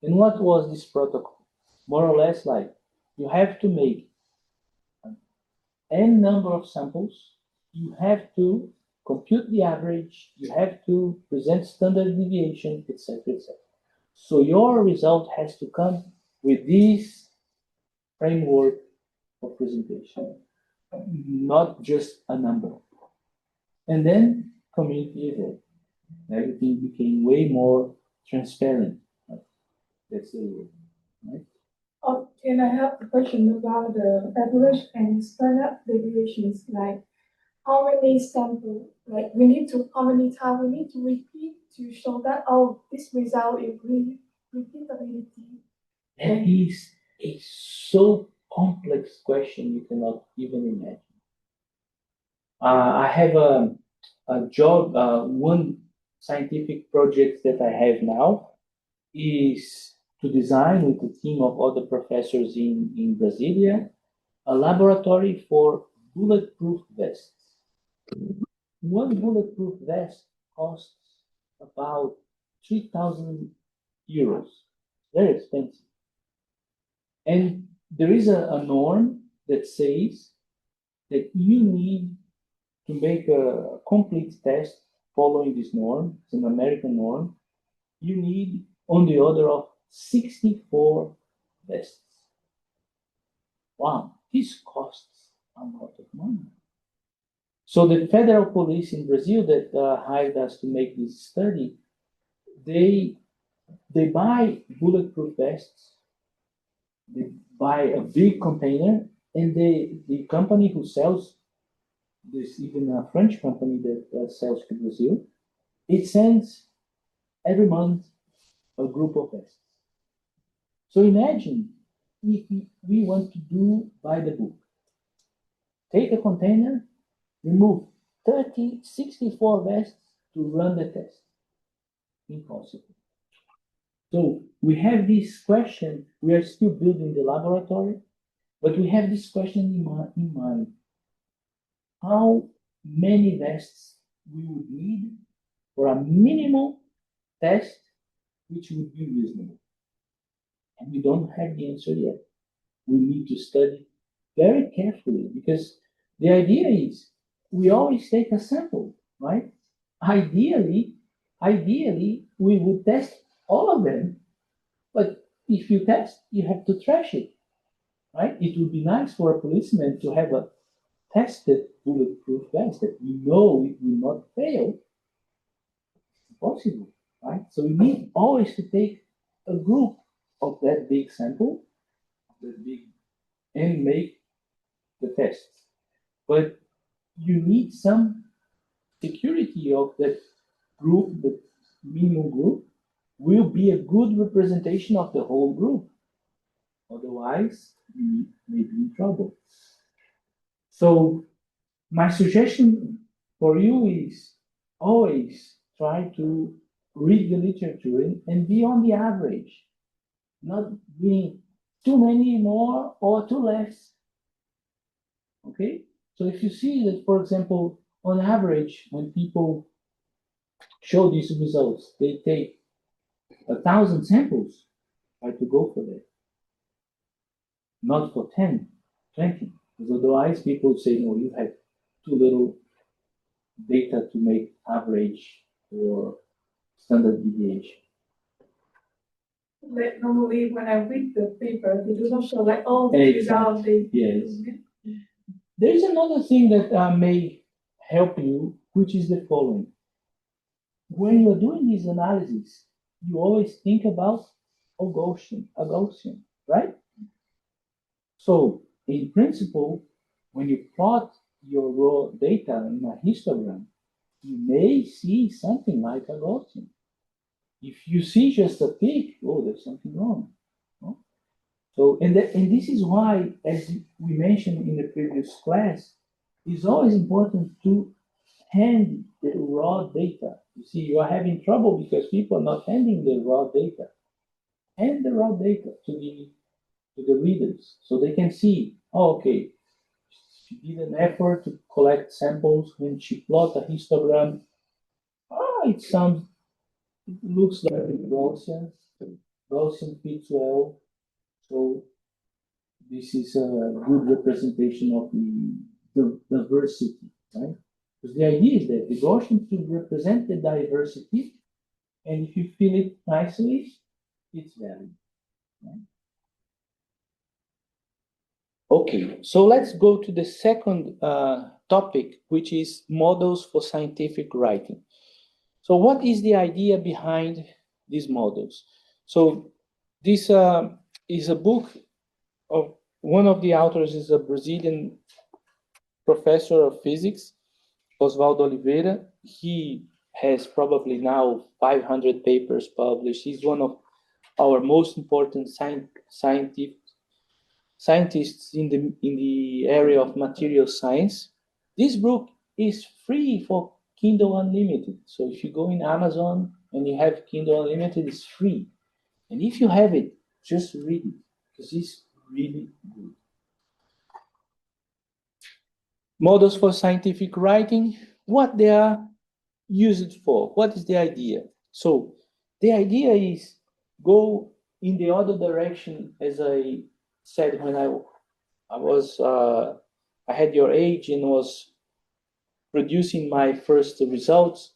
[SPEAKER 1] And what was this protocol? More or less like you have to make an n number of samples, you have to compute the average, you have to present standard deviation, etc., etc. So your result has to come with this framework of presentation, not just a number. And then community evolved. Everything became way more transparent. That's the rule, right?
[SPEAKER 2] Oh, and I have a question about the average and standard deviations, like how many samples, like how many times we need to repeat to show that, oh, this result is repeatability.
[SPEAKER 1] That is a so complex question you cannot even imagine. I have a job, one scientific project that I have now is to design with a team of other professors in Brasilia a laboratory for bulletproof vests. One bulletproof vest costs about 3,000 euros. Very expensive. And there is a norm that says that you need to make a complete test following this norm. It's an American norm. You need on the order of 64 vests. Wow, this costs a lot of money. So the federal police in Brazil that hired us to make this study, they buy bulletproof vests, they buy a big container, and the company who sells this, even a French company that sells to Brazil, it sends every month a group of vests. So imagine if we want to do by the book. Take a container, remove 30, 64 vests to run the test. Impossible. So we have this question, we are still building the laboratory, but we have this question in mind. How many vests we would need for a minimal test which would be reasonable? And we don't have the answer yet. We need to study very carefully because the idea is we always take a sample, right? Ideally, we would test all of them, but if you test, you have to trash it, right? It would be nice for a policeman to have a tested bulletproof vest that we know it will not fail. It's impossible, right? So we need always to take a group of that big sample, and make the tests. But you need some security of that group, the minimum group, will be a good representation of the whole group. Otherwise, we may be in trouble. So my suggestion for you is always try to read the literature and be on the average, not being too many more or too less. Okay? So if you see that, for example, on average, when people show these results, they take 1,000 samples, try to go for that. Not for 10, 20. Because otherwise people say, no, you have too little data to make average or standard deviation.
[SPEAKER 2] Like normally when I read the paper, they do not show like all the results.
[SPEAKER 1] Yes. There's another thing that may help you, which is the following. When you're doing this analysis, you always think about a Gaussian, right? So in principle, when you plot your raw data in a histogram, you may see something like a Gaussian. If you see just a peak, oh, there's something wrong. No? So, and this is why, as we mentioned in the previous class, it's always important to hand the raw data. You see, you are having trouble because people are not handing the raw data. Hand the raw data to the readers so they can see, oh, okay, she did an effort to collect samples. When she plot a histogram, it looks like Gaussian. Gaussian fits well. So this is a good representation of the diversity, right? Because the idea is that the Gaussian should represent the diversity, and if you fill it nicely, it's valid. Okay, so let's go to the second topic, which is models for scientific writing. So what is the idea behind these models? So this is a book of one of the authors is a Brazilian professor of physics, Oswaldo Oliveira. He has probably now 500 papers published. He's one of our most important scientists in the area of material science. This book is free for Kindle Unlimited. So if you go in Amazon and you have Kindle Unlimited, it's free. And if you have it, just read it because it's really good. Models for scientific writing, what they are used for, what is the idea? So the idea is go in the other direction, as I said when I had your age and was producing my first results,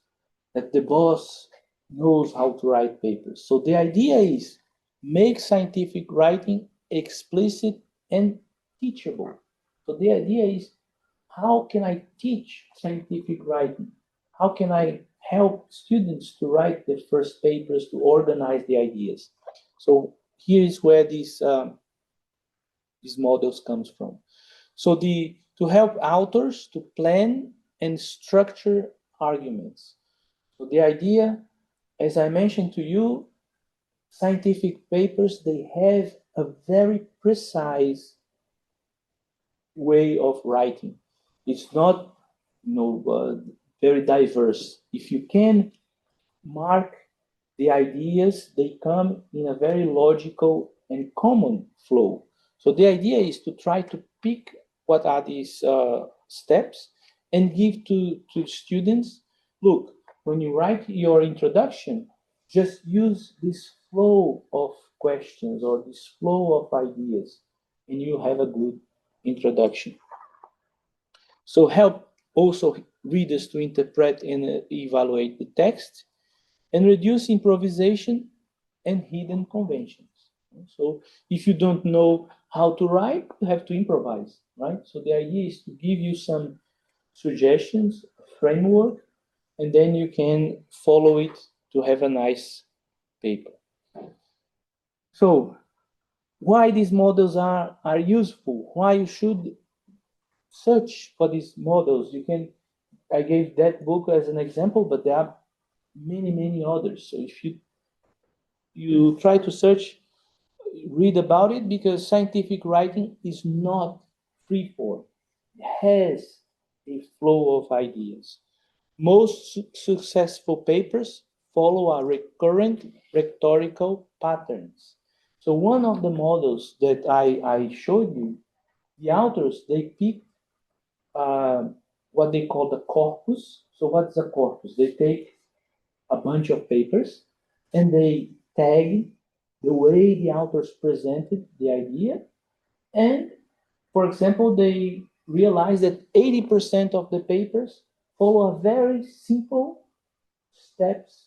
[SPEAKER 1] that the boss knows how to write papers. So the idea is make scientific writing explicit and teachable. So the idea is, how can I teach scientific writing? How can I help students to write their first papers, to organize the ideas? So here is where these models comes from. So to help authors to plan and structure arguments. So the idea, as I mentioned to you, scientific papers, they have a very precise way of writing. It's not, very diverse. If you can mark the ideas, they come in a very logical and common flow. So the idea is to try to pick what are these steps and give to students, look, when you write your introduction, just use this flow of questions or this flow of ideas, and you have a good introduction. So help also readers to interpret and evaluate the text, and reduce improvisation and hidden conventions. So if you don't know how to write, you have to improvise, right? So the idea is to give you some suggestions, framework, and then you can follow it to have a nice paper. So why these models are useful, why you should search for these models. I gave that book as an example, but there are many others. So if you try to search, read about it, because scientific writing is not free form. It has a flow of ideas. Most successful papers follow a recurrent rhetorical patterns. So one of the models that I showed you, the authors, they pick what they call the corpus. So what's a corpus? They take a bunch of papers and they tag the way the authors presented the idea. And, for example, they realize that 80% of the papers follow a very simple steps,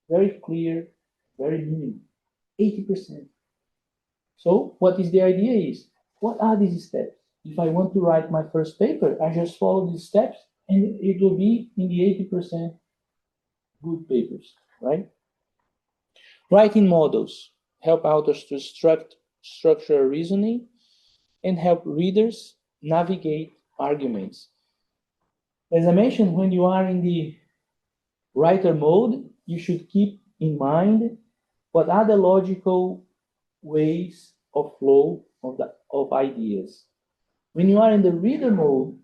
[SPEAKER 1] very clear, very minimal. 80%. So what is the idea is, what are these steps? If I want to write my first paper, I just follow these steps and it will be in the 80% good papers, right? Writing models help authors to structure reasoning and help readers navigate arguments. As I mentioned, when you are in the writer mode, you should keep in mind what are the logical ways of flow of ideas. When you are in the reader mode,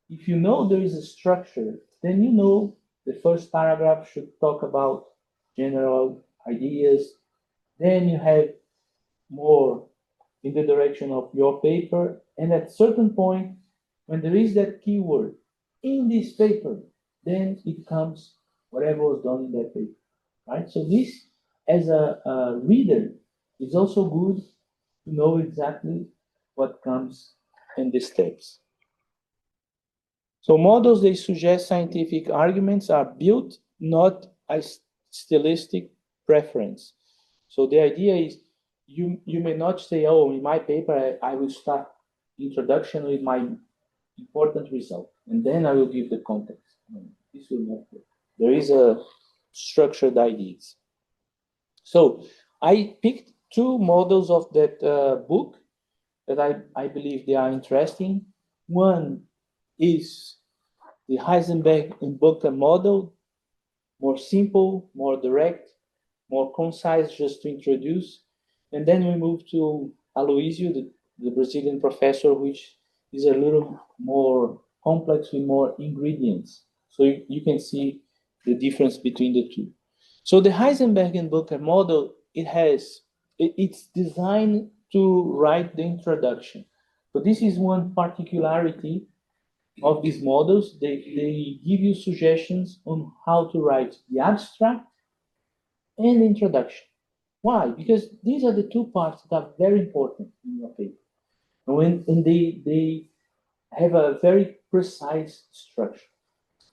[SPEAKER 1] if you know there is a structure, then you know the first paragraph should talk about general ideas. Then you have more in the direction of your paper. And at certain point, when there is that keyword in this paper, then it comes whatever was done in that paper, right? So this, as a reader, is also good to know exactly what comes in the steps. So models, they suggest scientific arguments are built not as stylistic preference. So the idea is you may not say, oh, in my paper, I will start introduction with my important result, and then I will give the context. No, this will not work. There is a structured ideas. So I picked two models of that book that I believe they are interesting. One is the Heisenberg and Bunker model, more simple, more direct, more concise, just to introduce. And then we move to Aloysio, the Brazilian professor, which is a little more complex with more ingredients. So you can see the difference between the two. So the Heisenberg and Bunker model, it's designed to write the introduction. So this is one particularity of these models. They give you suggestions on how to write the abstract and the introduction. Why? Because these are the two parts that are very important in your paper. And they have a very precise structure.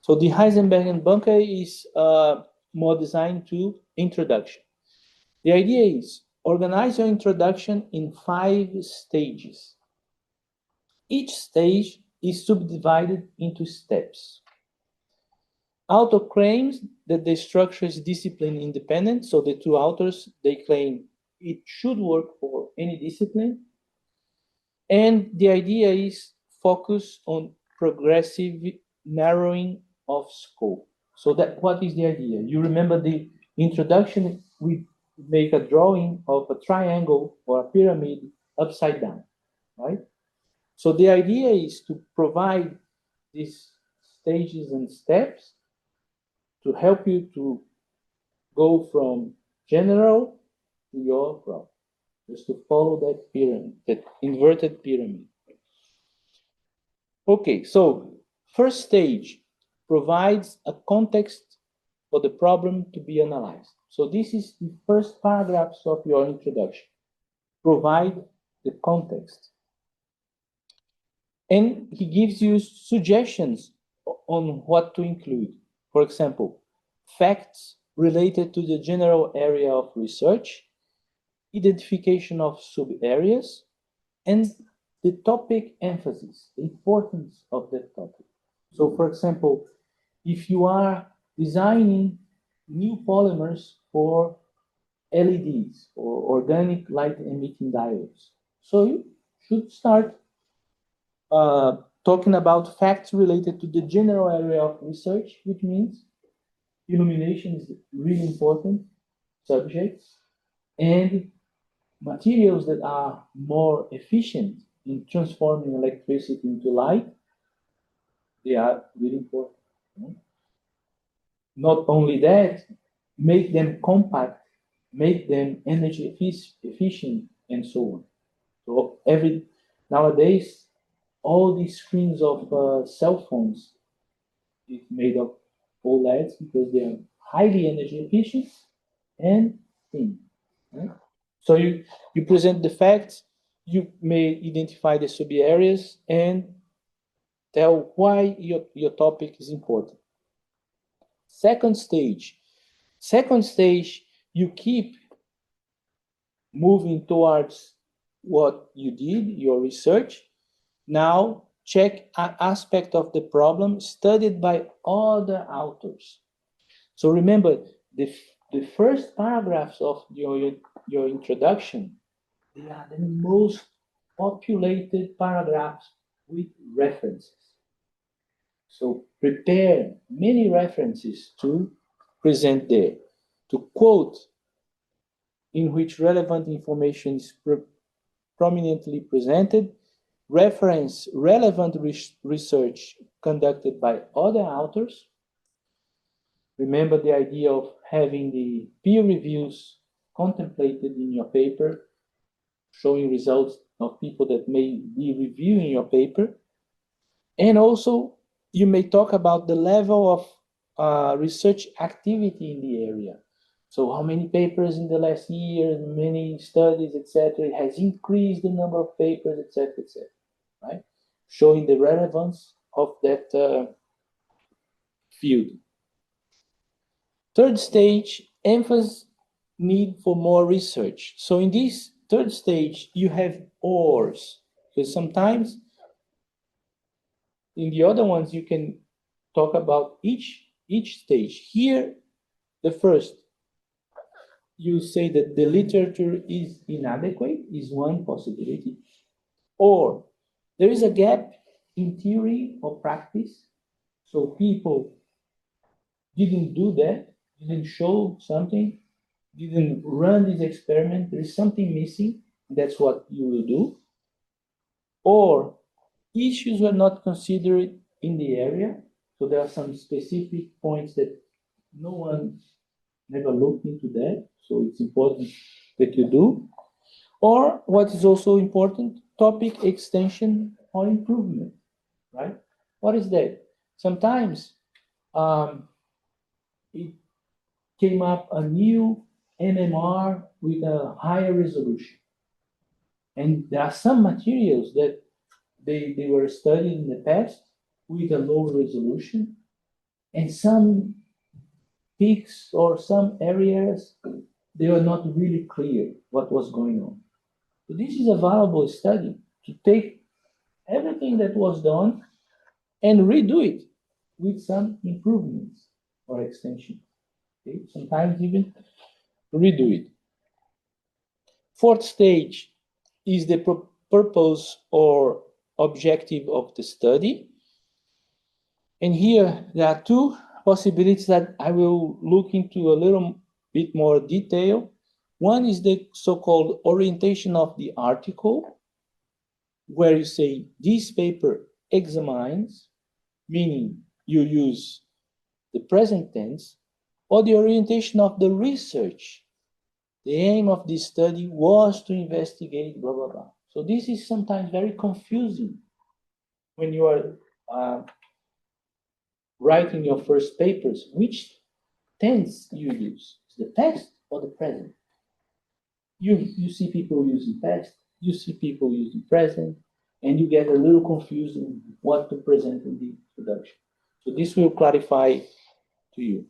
[SPEAKER 1] So the Heisenberg and Bunker is more designed to introduction. The idea is organize your introduction in 5 stages. Each stage is subdivided into steps. Author claims that the structure is discipline independent, so the two authors, they claim it should work for any discipline. And the idea is focus on progressive narrowing of scope. So that what is the idea? You remember the introduction, we make a drawing of a triangle or a pyramid upside down, right? So the idea is to provide these stages and steps to help you to go from general to your problem, just to follow that pyramid, that inverted pyramid. Okay, so first stage provides a context for the problem to be analyzed. So this is the first paragraphs of your introduction. Provide the context. And he gives you suggestions on what to include. For example, facts related to the general area of research, identification of sub-areas, and the topic emphasis, the importance of that topic. So, for example, if you are designing new polymers for LEDs, or organic light emitting diodes, so you should start talking about facts related to the general area of research, which means illumination is a really important subject, and materials that are more efficient in transforming electricity into light, they are really important. Not only that, make them compact, make them energy efficient, and so on. So nowadays, all these screens of cell phones is made of OLEDs because they are highly energy efficient and thin. Right? So you present the facts, you may identify the sub-areas and tell why your topic is important. Second stage, you keep moving towards what you did, your research. Now check an aspect of the problem studied by other authors. So remember, the first paragraphs of your introduction, they are the most populated paragraphs with references. So prepare many references to present there, to quote in which relevant information is prominently presented, reference relevant research conducted by other authors. Remember the idea of having the peer reviews contemplated in your paper, showing results of people that may be reviewing your paper. And also, you may talk about the level of research activity in the area. So how many papers in the last year, many studies, etc. It has increased the number of papers, etc., right? Showing the relevance of that field. Third stage, need for more research. So in this third stage, you have ors, because sometimes in the other ones you can talk about each stage. Here, the first, you say that the literature is inadequate, is one possibility, or there is a gap in theory or practice, so people didn't do that, didn't show something, didn't run this experiment, there is something missing, that's what you will do. Or issues were not considered in the area, so there are some specific points that no one never looked into that, so it's important that you do. Or what is also important, topic extension or improvement, right? What is that? Sometimes it came up a new NMR with a higher resolution. And there are some materials that they were studied in the past with a low resolution, and some peaks or some areas, they were not really clear what was going on. So this is a valuable study to take everything that was done and redo it with some improvements or extension. Okay? Sometimes even redo it. Fourth stage is the purpose or objective of the study. And here there are two possibilities that I will look into a little bit more detail. One is the so-called orientation of the article, where you say this paper examines, meaning you use the present tense, or the orientation of the research. The aim of this study was to investigate blah, blah, blah. So this is sometimes very confusing when you are writing your first papers. Which tense you use? Is the past or the present? You see people using past, you see people using present, and you get a little confused in what to present in the introduction. So this will clarify to you.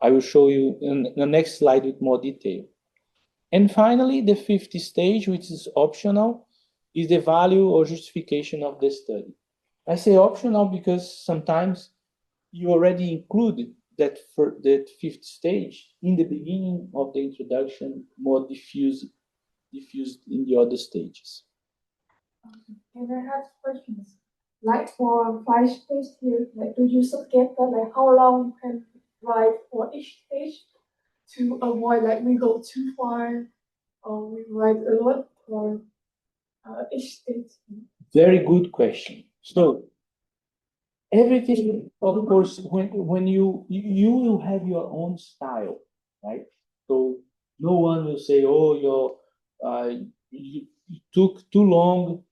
[SPEAKER 1] I will show you in the next slide with more detail. And finally, the fifth stage, which is optional, is the value or justification of the study. I say optional because sometimes you already include that fifth stage in the beginning of the introduction, more diffused in the other stages.
[SPEAKER 2] And I have questions. Like for 5 stages here, like do you suggest that like how long you can write for each stage to avoid like we go too far or we write a lot for each stage?
[SPEAKER 1] Very good question. So everything, of course, when you will have your own style, right? So no one will say, "Oh, you took too long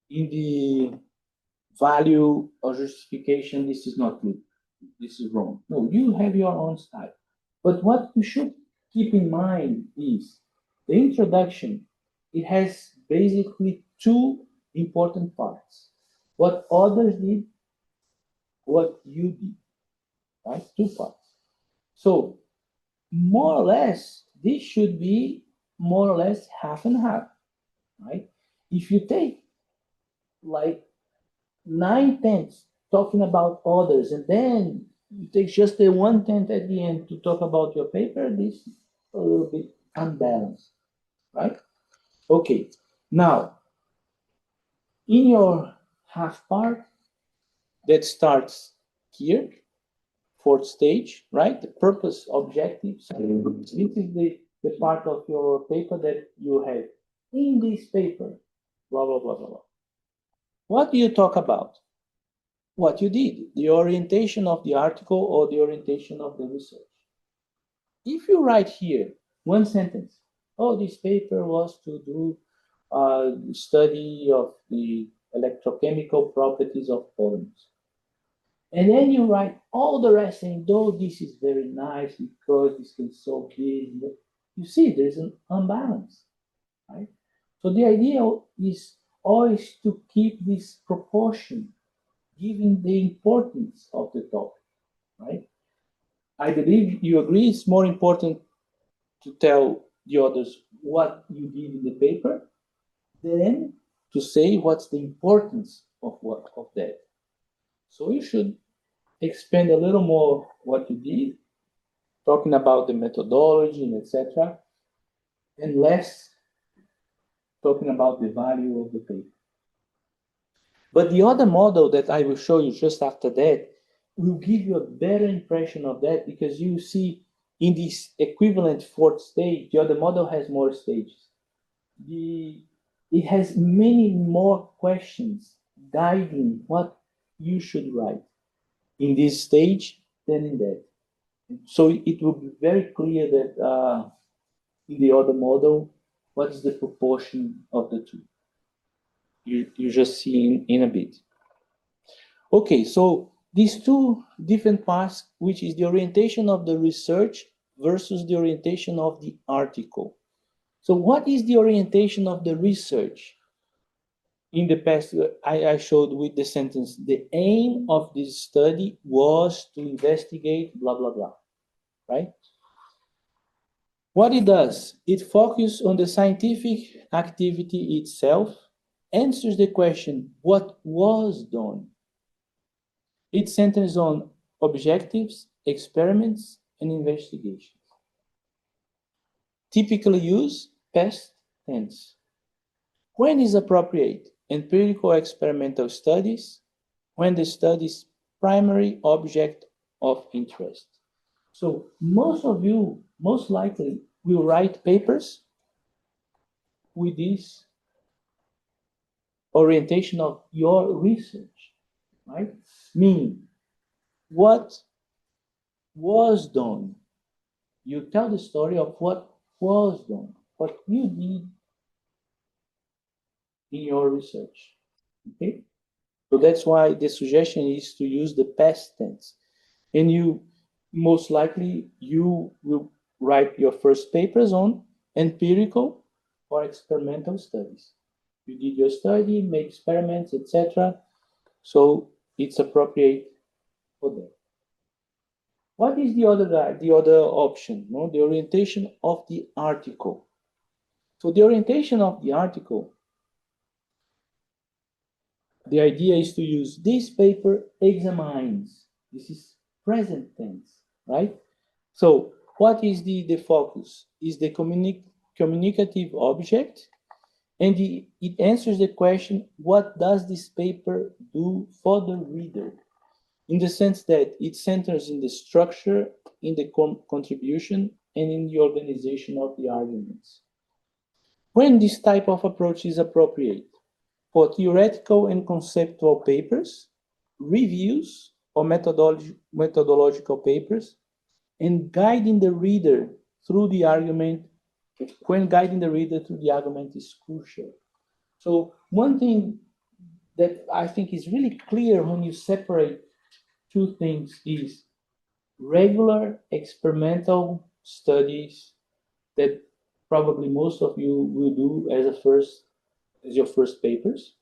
[SPEAKER 1] in the value or justification. This is not good. This is wrong." No, you have your own style. But what you should keep in mind is the introduction. It has basically two important parts: what others did, what you did, right? Two parts. So more or less, this should be more or less half and half, right? If you take like 9/10 talking about others, and then you take just the 1/10 at the end to talk about your paper, this is a little bit unbalanced, right? Okay, now in your half part that starts here, fourth stage, right? The purpose, objectives. This is the part of your paper that you have in this paper, blah, blah, blah, blah, blah. What do you talk about? What you did, the orientation of the article or the orientation of the research. If you write here one sentence, oh, this paper was to do a study of the electrochemical properties of polymers. And then you write all the rest saying, though this is very nice because this can solve this. You see, there's an unbalance, right? So the idea is always to keep this proportion, given the importance of the topic, right? I believe you agree it's more important to tell the others what you did in the paper, then to say what's the importance of that. So you should expand a little more what you did, talking about the methodology and etc., and less talking about the value of the paper. But the other model that I will show you just after that will give you a better impression of that, because you see in this equivalent fourth stage, the other model has more stages. It has many more questions guiding what you should write in this stage than in that. So it will be very clear that in the other model, what is the proportion of the two. You just see in a bit. Okay, so these two different parts, which is the orientation of the research versus the orientation of the article. So what is the orientation of the research? In the past, I showed with the sentence, the aim of this study was to investigate blah, blah, blah, right? What it does, it focuses on the scientific activity itself, answers the question, what was done? It centers on objectives, experiments, and investigations. Typically use past tense. When is appropriate? Empirical experimental studies, when the study's primary object of interest. So most of you, most likely, will write papers with this orientation of your research, right? Meaning, what was done? You tell the story of what was done, what you did in your research, okay? So that's why the suggestion is to use the past tense. And you, most likely, you will write your first papers on empirical or experimental studies. You did your study, make experiments, etc. So it's appropriate for that. What is the other option? No? The orientation of the article. So the orientation of the article, the idea is to use this paper examines. This is present tense, right? So what is the focus? Is the communicative object, and it answers the question, what does this paper do for the reader? In the sense that it centers in the structure, in the contribution, and in the organization of the arguments. When this type of approach is appropriate? For theoretical and conceptual papers, reviews or methodological papers, and guiding the reader through the argument, when guiding the reader through the argument is crucial. So one thing that I think is really clear when you separate two things is regular experimental studies that probably most of you will do as your first papers.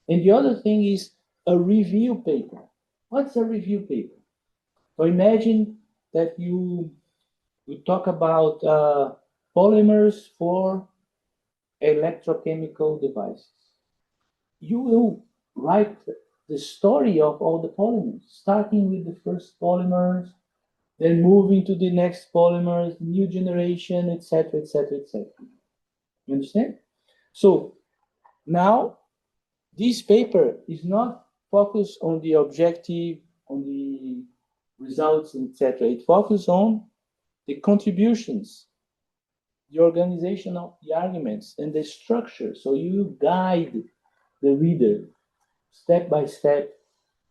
[SPEAKER 1] And the other thing is a review paper. What's a review paper? So imagine that you talk about polymers for electrochemical devices. You will write the story of all the polymers, starting with the first polymers, then moving to the next polymers, new generation, etc., etc., etc. You understand? So now this paper is not focused on the objective, on the results, etc. It focuses on the contributions, the organization of the arguments, and the structure. So you guide the reader step by step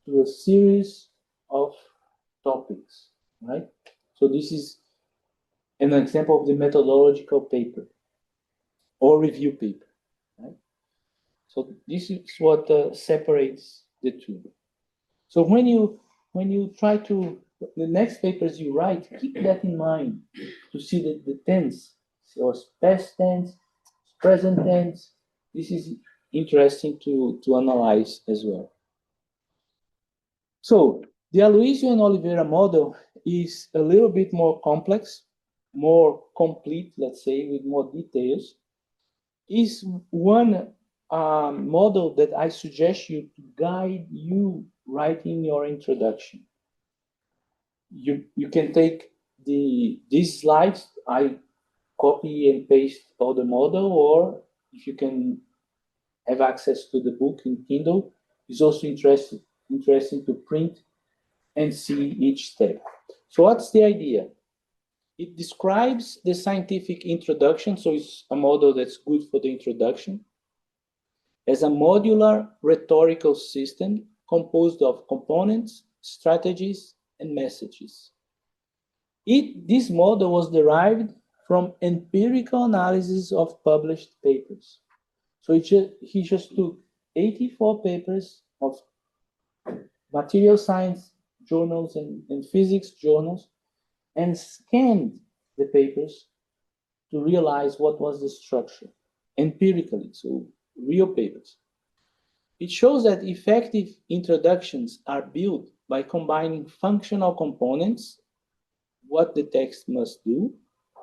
[SPEAKER 1] through a series of topics, right? So this is an example of the methodological paper or review paper, right? So this is what separates the two. So when you try to, the next papers you write, keep that in mind to see the tense, so past tense, present tense. This is interesting to analyze as well. So the Aloysio and Oliveira model is a little bit more complex. more complete, let's say, with more details, is one model that I suggest you to guide you writing your introduction. You can take these slides, I copy and paste all the model, or if you can have access to the book in Kindle, it's also interesting to print and see each step. So what's the idea? It describes the scientific introduction, so it's a model that's good for the introduction, as a modular rhetorical system composed of components, strategies, and messages. This model was derived from empirical analysis of published papers. So he just took 84 papers of material science journals and physics journals and scanned the papers to realize what was the structure empirically, so real papers. It shows that effective introductions are built by combining functional components, what the text must do,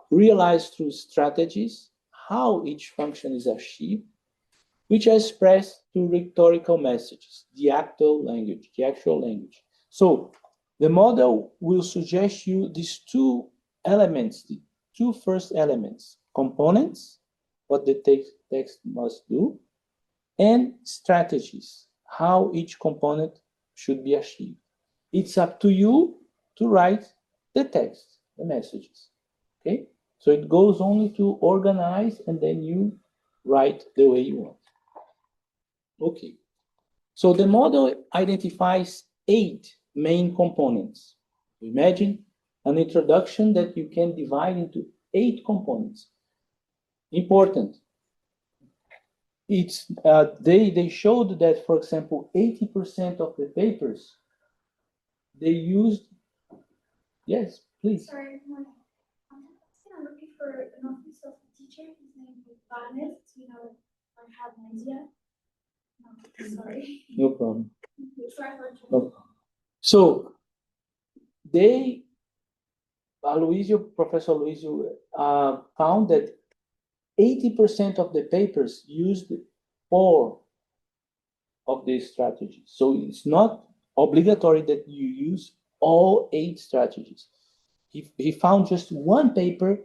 [SPEAKER 1] realized through strategies, how each function is achieved, which are expressed through rhetorical messages, the actual language. So the model will suggest you these two elements, the two first elements, components, what the text must do, and strategies, how each component should be achieved. It's up to you to write the text, the messages, okay? So it goes only to organize, and then you write the way you want. Okay, so the model identifies 8 main components. Imagine an introduction that you can divide into 8 components. Important. They showed that, for example, 80% of the papers they used. Yes, please.
[SPEAKER 2] Sorry, I'm looking for an office of a teacher. His name is Barnes. I have an idea. No, sorry.
[SPEAKER 1] No problem.
[SPEAKER 2] Sorry for
[SPEAKER 1] No problem. So Professor Aloysio found that 80% of the papers used 4 of these strategies. So it's not obligatory that you use all 8 strategies. He found just one paper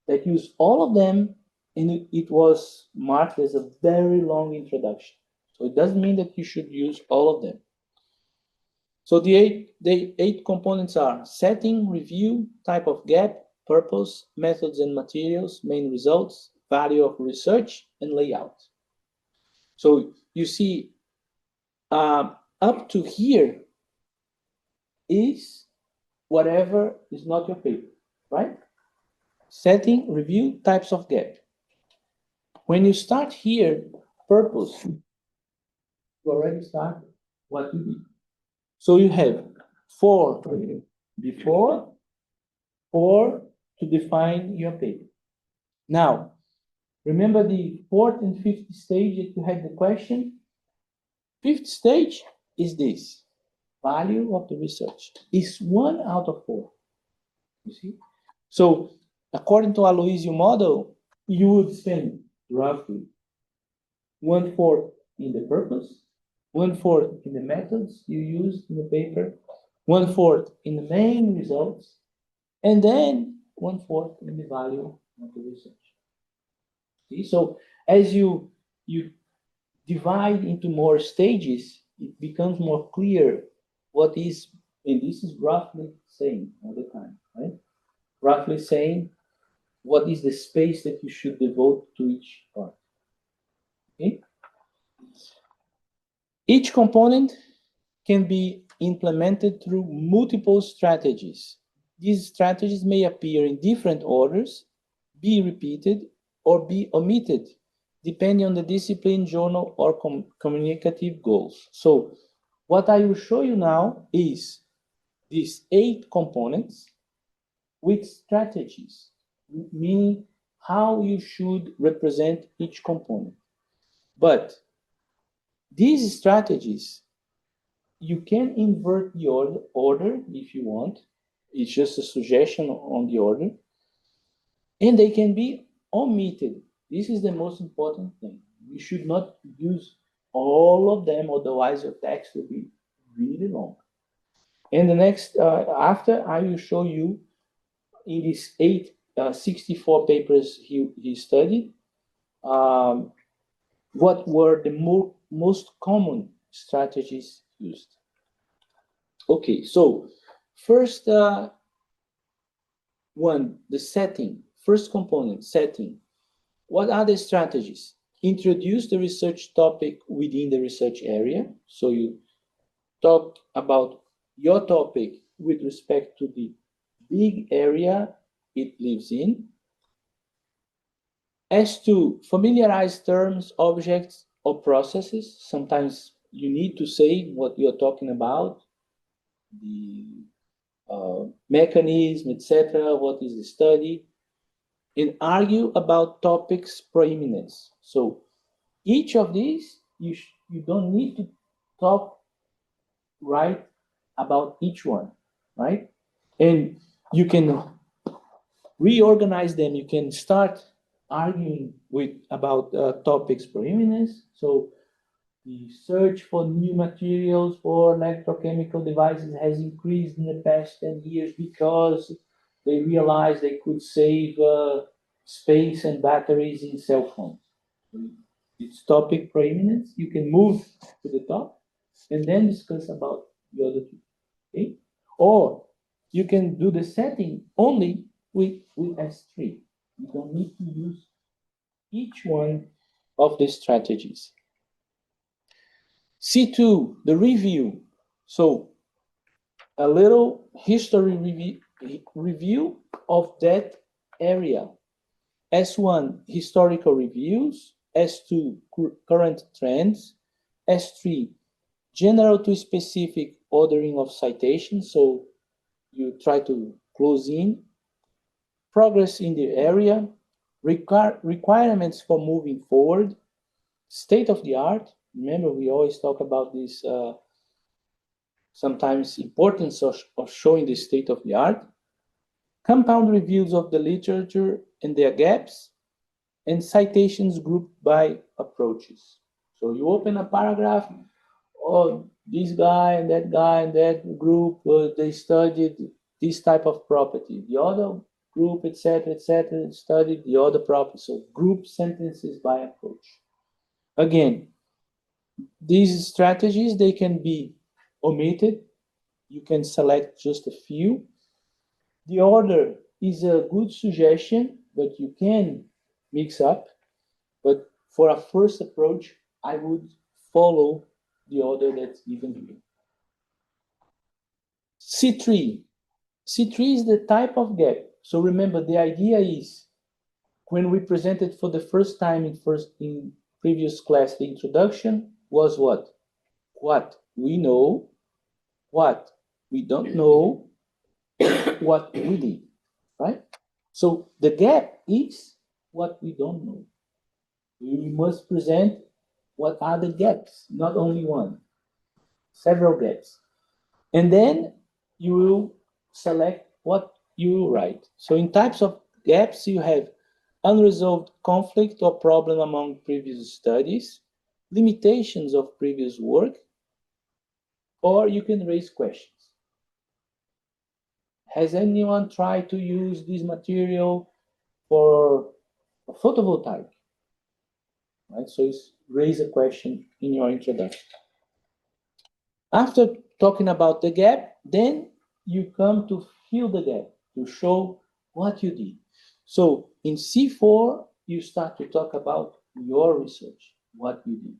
[SPEAKER 1] that used all of them, and it was marked as a very long introduction. So it doesn't mean that you should use all of them. So the eight components are setting, review, type of gap, purpose, methods and materials, main results, value of research, and layout. So you see, up to here is whatever is not your paper, right? Setting, review, types of gap. When you start here, purpose, you already start what you need. So you have 4 before, 4 to define your paper. Now, remember the 4th and 5th stage that you had the question? 5th stage is this. Value of the research is 1 out of 4. You see? So, according to Aloysio model, you would spend roughly 1/4 in the purpose, 1/4 in the methods you use in the paper, 1/4 in the main results, and then 1/4 in the value of the research. See? So as you divide into more stages, it becomes more clear what is, and this is roughly saying all the time, right? Roughly saying what is the space that you should devote to each part. Okay? Each component can be implemented through multiple strategies. These strategies may appear in different orders, be repeated, or be omitted, depending on the discipline, journal, or communicative goals. So what I will show you now is these 8 components with strategies, meaning how you should represent each component. But these strategies, you can invert the order if you want. It's just a suggestion on the order. And they can be omitted. This is the most important thing. You should not use all of them, otherwise your text will be really long. And the next, after I will show you in these 64 papers he studied, what were the most common strategies used. Okay, so first one, the setting, first component, setting. What are the strategies? Introduce the research topic within the research area. So you talk about your topic with respect to the big area it lives in. As to familiarize terms, objects, or processes, sometimes you need to say what you're talking about, the mechanism, etc., what is the study, and argue about topics' preeminence. So each of these, you don't need to talk right about each one, right? And you can reorganize them. You can start arguing about topics preeminence. So the search for new materials for electrochemical devices has increased in the past 10 years because they realized they could save space and batteries in cell phones. It's topic preeminence. You can move to the top and then discuss about the other two. Okay? Or you can do the setting only with S3. You don't need to use each one of the strategies. C2, the review. So a little history review of that area. S1, historical reviews. S2, current trends. S3, general to specific ordering of citations. So you try to close in. Progress in the area. Requirements for moving forward. State of the art. Remember, we always talk about this sometimes importance of showing the state of the art. Compound reviews of the literature and their gaps, and citations grouped by approaches. So you open a paragraph, oh, this guy and that group, they studied this type of property. The other group, etc., studied the other property. So group sentences by approach. Again, these strategies, they can be omitted. You can select just a few. The order is a good suggestion, but you can mix up. But for a first approach, I would follow the order that's given here. C3. C3 is the type of gap. So remember, the idea is when we presented for the first time in previous class, the introduction was what? What we know, what we don't know, what we did, right? So the gap is what we don't know. We must present what are the gaps, not only one, several gaps. And then you will select what you will write. So in types of gaps, you have unresolved conflict or problem among previous studies, limitations of previous work, or you can raise questions. Has anyone tried to use this material for a photovoltaic? Right? So it's raise a question in your introduction. After talking about the gap, then you come to fill the gap, to show what you did. So in C4, you start to talk about your research, what you did.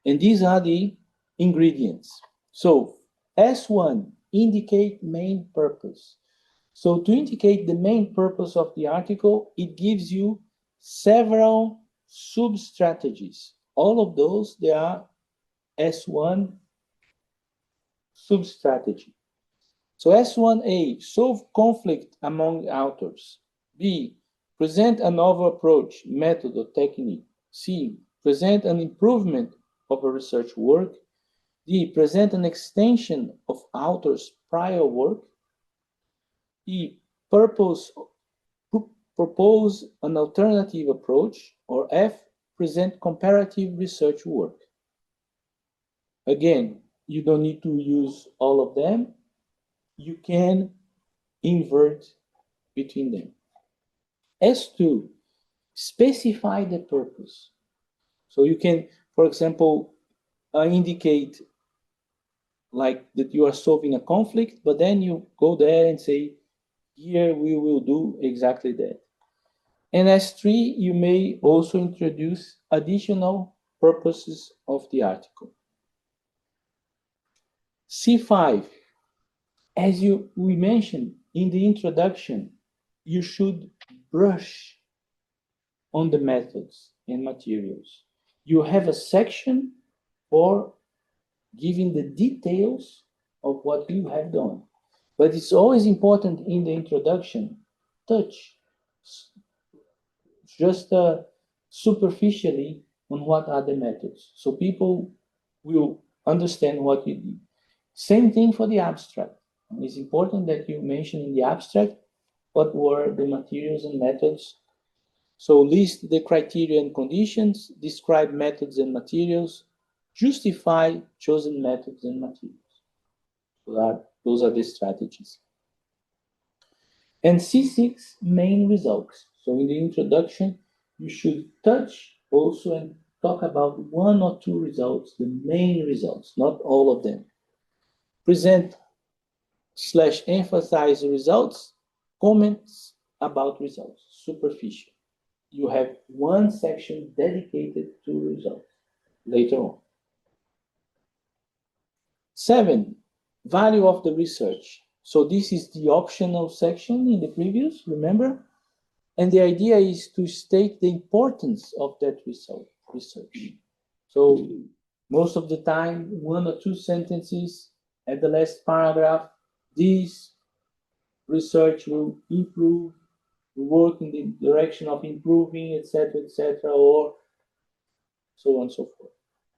[SPEAKER 1] And these are the ingredients. So S1, indicate main purpose. So to indicate the main purpose of the article, it gives you several sub-strategies. All of those, they are S1 sub-strategy. So S1A, solve conflict among authors. B, present a novel approach, method, or technique. C, present an improvement of a research work. D, present an extension of author's prior work. E, purpose propose an alternative approach, or F, present comparative research work. Again, you don't need to use all of them. You can invert between them. S2, specify the purpose. So you can, for example, indicate like that you are solving a conflict, but then you go there and say, here we will do exactly that. And S3, you may also introduce additional purposes of the article. C5, as we mentioned in the introduction, you should brush on the methods and materials. You have a section for giving the details of what you have done. But it's always important in the introduction, touch just superficially on what are the methods. So people will understand what you did. Same thing for the abstract. It's important that you mention in the abstract what were the materials and methods. So list the criteria and conditions, describe methods and materials, justify chosen methods and materials. So those are the strategies. And C6, main results. So in the introduction, you should touch also and talk about one or two results, the main results, not all of them. Present / emphasize results, comments about results, superficial. You have one section dedicated to results later on. 7, value of the research. So this is the optional section in the previous, remember? And the idea is to state the importance of that research. So most of the time, one or two sentences at the last paragraph, this research will improve, work in the direction of improving, etc., or so on and so forth.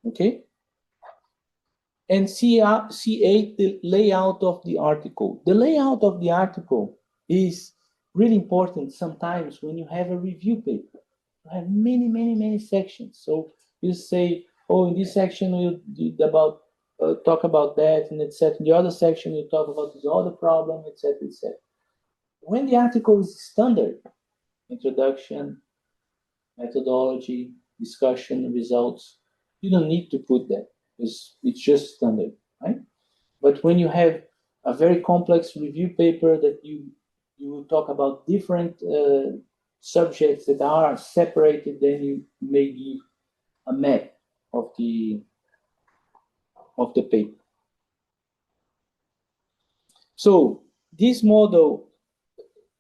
[SPEAKER 1] Okay? And C8, the layout of the article. The layout of the article is really important sometimes when you have a review paper. You have many sections. So you say, oh, in this section we did about talk about that, and etc. In the other section you talk about this other problem, etc. When the article is standard, introduction, methodology, discussion, results, you don't need to put that. It's just standard, right? But when you have a very complex review paper that you will talk about different subjects that are separated, then you may give a map of the paper. So this model,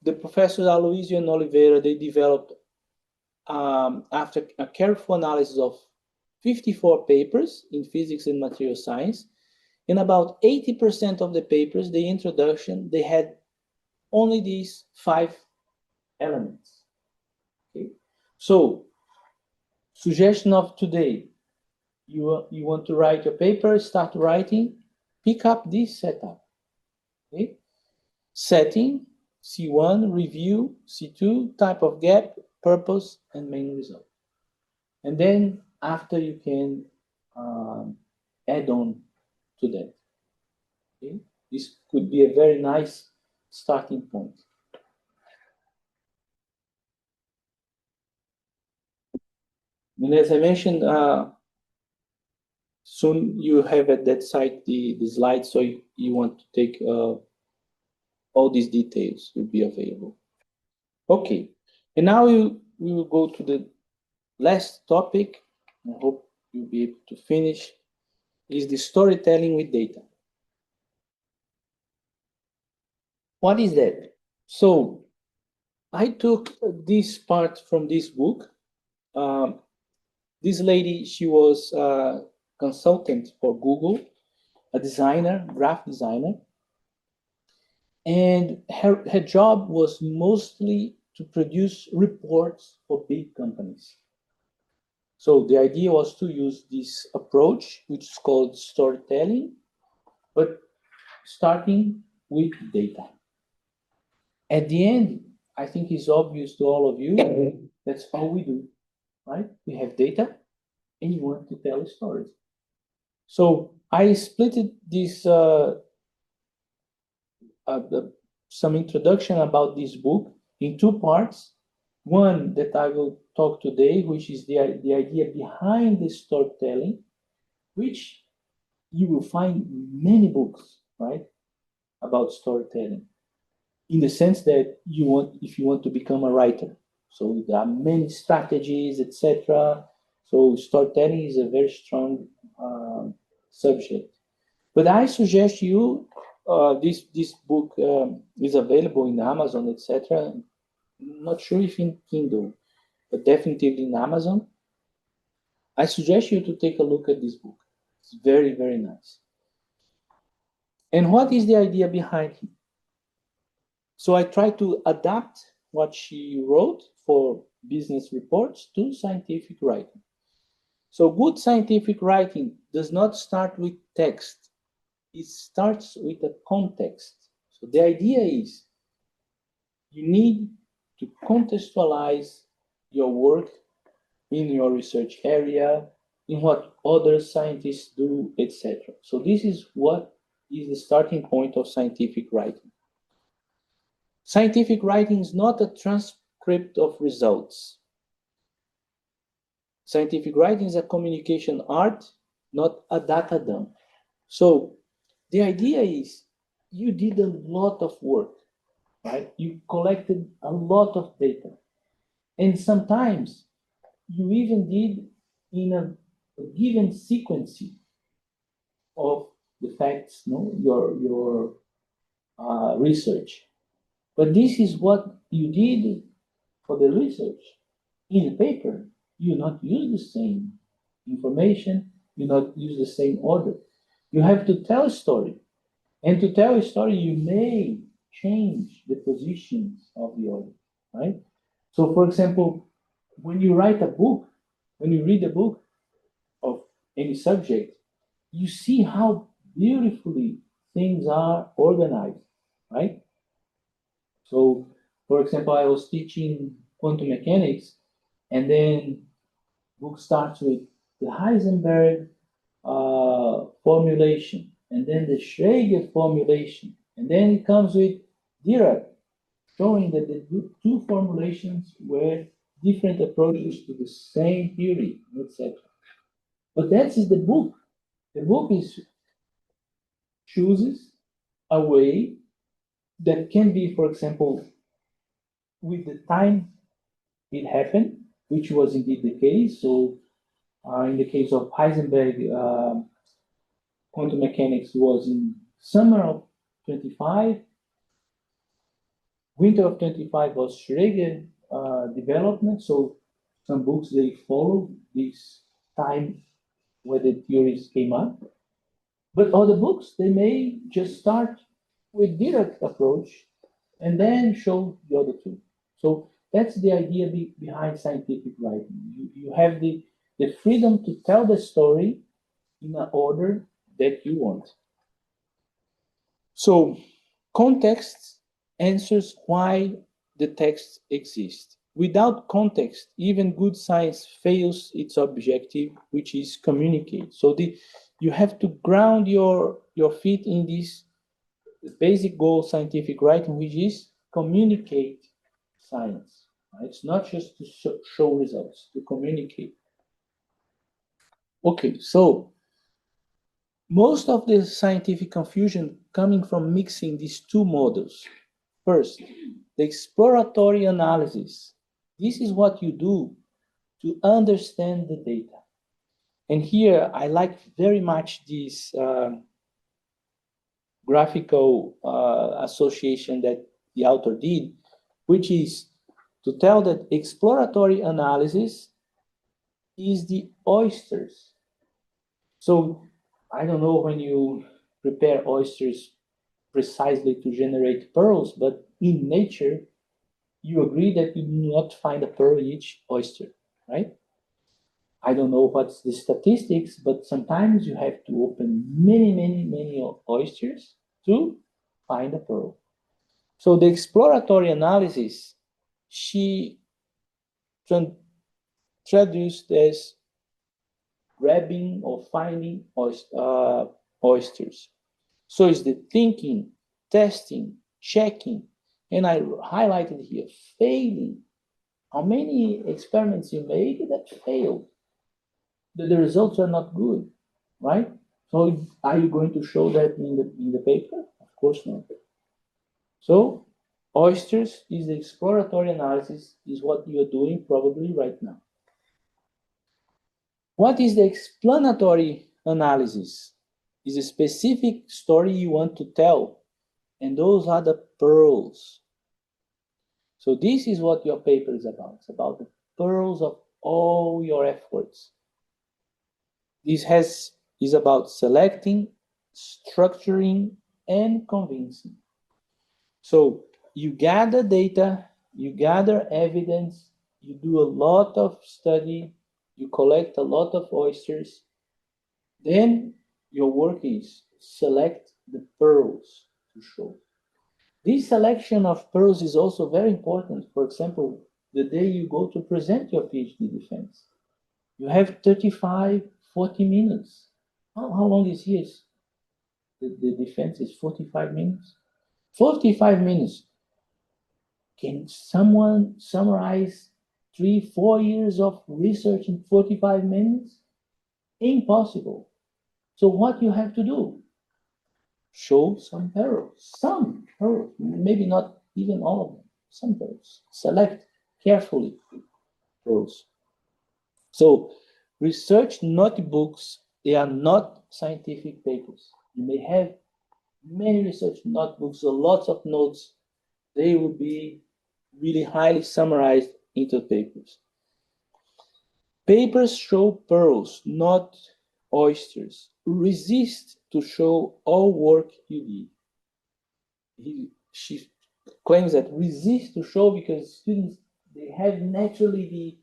[SPEAKER 1] the Professor Aloysio and Oliveira, they developed after a careful analysis of 54 papers in physics and material science. In about 80% of the papers, the introduction, they had only these 5 elements. Okay? So, suggestion of today, you want to write your paper, start writing, pick up this setup. Okay? Setting, C1, review, C2, type of gap, purpose, and main result. And then after you can add on to that. Okay? This could be a very nice starting point. And as I mentioned, soon you have at that site the slides, so you want to take all these details will be available. Okay, and now we will go to the last topic. I hope you'll be able to finish. Is the storytelling with data. What is that? So I took this part from this book. This lady, she was a consultant for Google, a designer, graphic designer. And her job was mostly to produce reports for big companies. So the idea was to use this approach, which is called storytelling, but starting with data. At the end, I think is obvious to all of you. That's how we do, right? We have data, and you want to tell stories. So I split this some introduction about this book in two parts. One that I will talk today, which is the idea behind the storytelling, which you will find many books, right, about storytelling, in the sense that if you want to become a writer. So there are many strategies, etc. So storytelling is a very strong subject. But I suggest you this book is available in Amazon, etc. Not sure if in Kindle, but definitely in Amazon. I suggest you to take a look at this book. It's very, very nice. And what is the idea behind it? So I try to adapt what she wrote for business reports to scientific writing. So good scientific writing does not start with text. It starts with a context. So the idea is you need to contextualize your work in your research area, in what other scientists do, etc. So this is what is the starting point of scientific writing. Scientific writing is not a transcript of results. Scientific writing is a communication art, not a data dump. So the idea is you did a lot of work, right? You collected a lot of data. And sometimes you even did in a given sequence of the facts, no, your research. But this is what you did for the research. In the paper, you not use the same information, you not use the same order. You have to tell a story. And to tell a story, you may change the positions of the order, right? So, for example, when you write a book, when you read a book of any subject, you see how beautifully things are organized, right? So, for example, I was teaching quantum mechanics, and then book starts with the Heisenberg formulation, and then the Schrödinger formulation, and then it comes with Dirac, showing that the two formulations were different approaches to the same theory, etc. But that is the book. The book chooses a way that can be, for example, with the time it happened, which was indeed the case. So, in the case of Heisenberg, quantum mechanics was in summer of 25. Winter of 25 was Schrödinger development. So, some books they follow this time where the theories came up. But other books they may just start with Dirac approach and then show the other two. So that's the idea behind scientific writing. You have the freedom to tell the story in an order that you want. So context answers why the text exists. Without context, even good science fails its objective, which is communicate. So you have to ground your feet in this basic goal of scientific writing, which is communicate science. Right? It's not just to show results, to communicate. Okay, so most of the scientific confusion coming from mixing these two models. First, the exploratory analysis. This is what you do to understand the data. And here I like very much this graphical association that the author did, which is to tell that exploratory analysis is the oysters. So I don't know when you prepare oysters precisely to generate pearls, but in nature, you agree that you do not find a pearl in each oyster, right? I don't know what's the statistics, but sometimes you have to open many oysters to find a pearl. So the exploratory analysis she traduced as grabbing or finding oysters. So it's the thinking, testing, checking, and I highlighted here, failing. How many experiments you made that failed? The results are not good, right? So are you going to show that in the paper? Of course not. So oysters is the exploratory analysis, is what you're doing probably right now. What is the explanatory analysis? Is a specific story you want to tell, and those are the pearls. So this is what your paper is about. It's about the pearls of all your efforts. This is about selecting, structuring, and convincing. So you gather data, you gather evidence, you do a lot of study, you collect a lot of oysters, then your work is select the pearls to show. This selection of pearls is also very important. For example, the day you go to present your PhD defense, you have 35, 40 minutes. How long is this? The defense is 45 minutes. 45 minutes. Can someone summarize 3, 4 years of research in 45 minutes? Impossible. So what you have to do? Show some pearls. Some pearls. Maybe not even all of them. Some pearls. Select carefully pearls. So research notebooks, they are not scientific papers. You may have many research notebooks or lots of notes. They will be really highly summarized into papers. Papers show pearls, not oysters. Resist to show all work you did. She claims that resist to show because students, they have naturally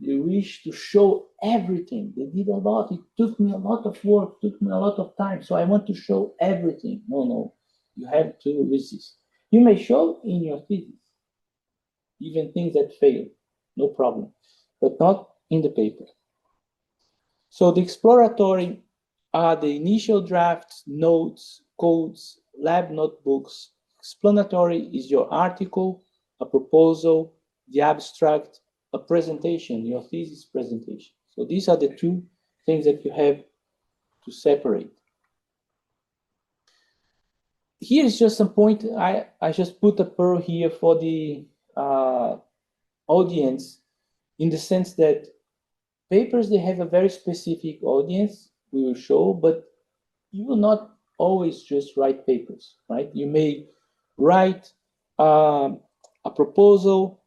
[SPEAKER 1] the wish to show everything. They did a lot. It took me a lot of work, took me a lot of time. So I want to show everything. No. You have to resist. You may show in your thesis, even things that fail, no problem, but not in the paper. So the exploratory are the initial drafts, notes, codes, lab notebooks. Explanatory is your article, a proposal, the abstract, a presentation, your thesis presentation. So these are the two things that you have to separate. Here's just some point. I just put a pearl here for the audience, in the sense that papers, they have a very specific audience, we will show, but you will not always just write papers, right? You may write a proposal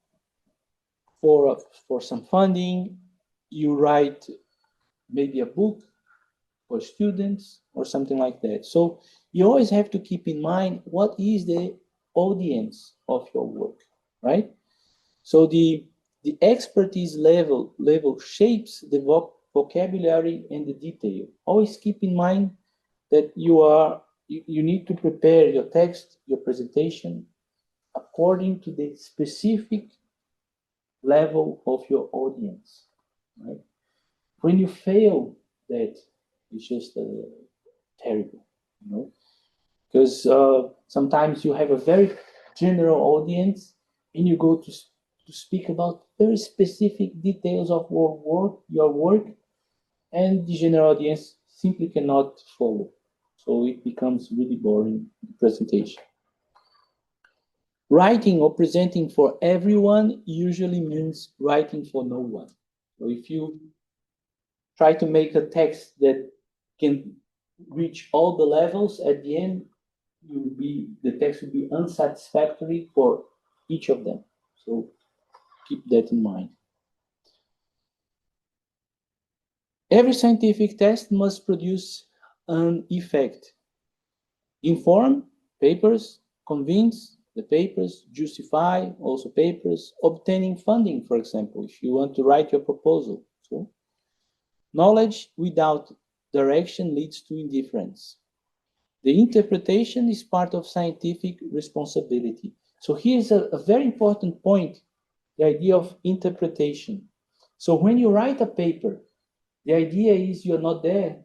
[SPEAKER 1] for some funding, you write maybe a book for students or something like that. So you always have to keep in mind what is the audience of your work, right? So the expertise level shapes the vocabulary and the detail. Always keep in mind that you need to prepare your text, your presentation, according to the specific level of your audience, right? When you fail that, it's just terrible, because sometimes you have a very general audience and you go to speak about very specific details of your work, and the general audience simply cannot follow. So it becomes really boring presentation. Writing or presenting for everyone usually means writing for no one. So if you try to make a text that can reach all the levels, at the end, the text will be unsatisfactory for each of them. So keep that in mind. Every scientific test must produce an effect. Inform, papers, convince, the papers, justify, also papers, obtaining funding, for example, if you want to write your proposal. So, knowledge without direction leads to indifference. The interpretation is part of scientific responsibility. So here's a very important point, the idea of interpretation. So when you write a paper, the idea is you're not there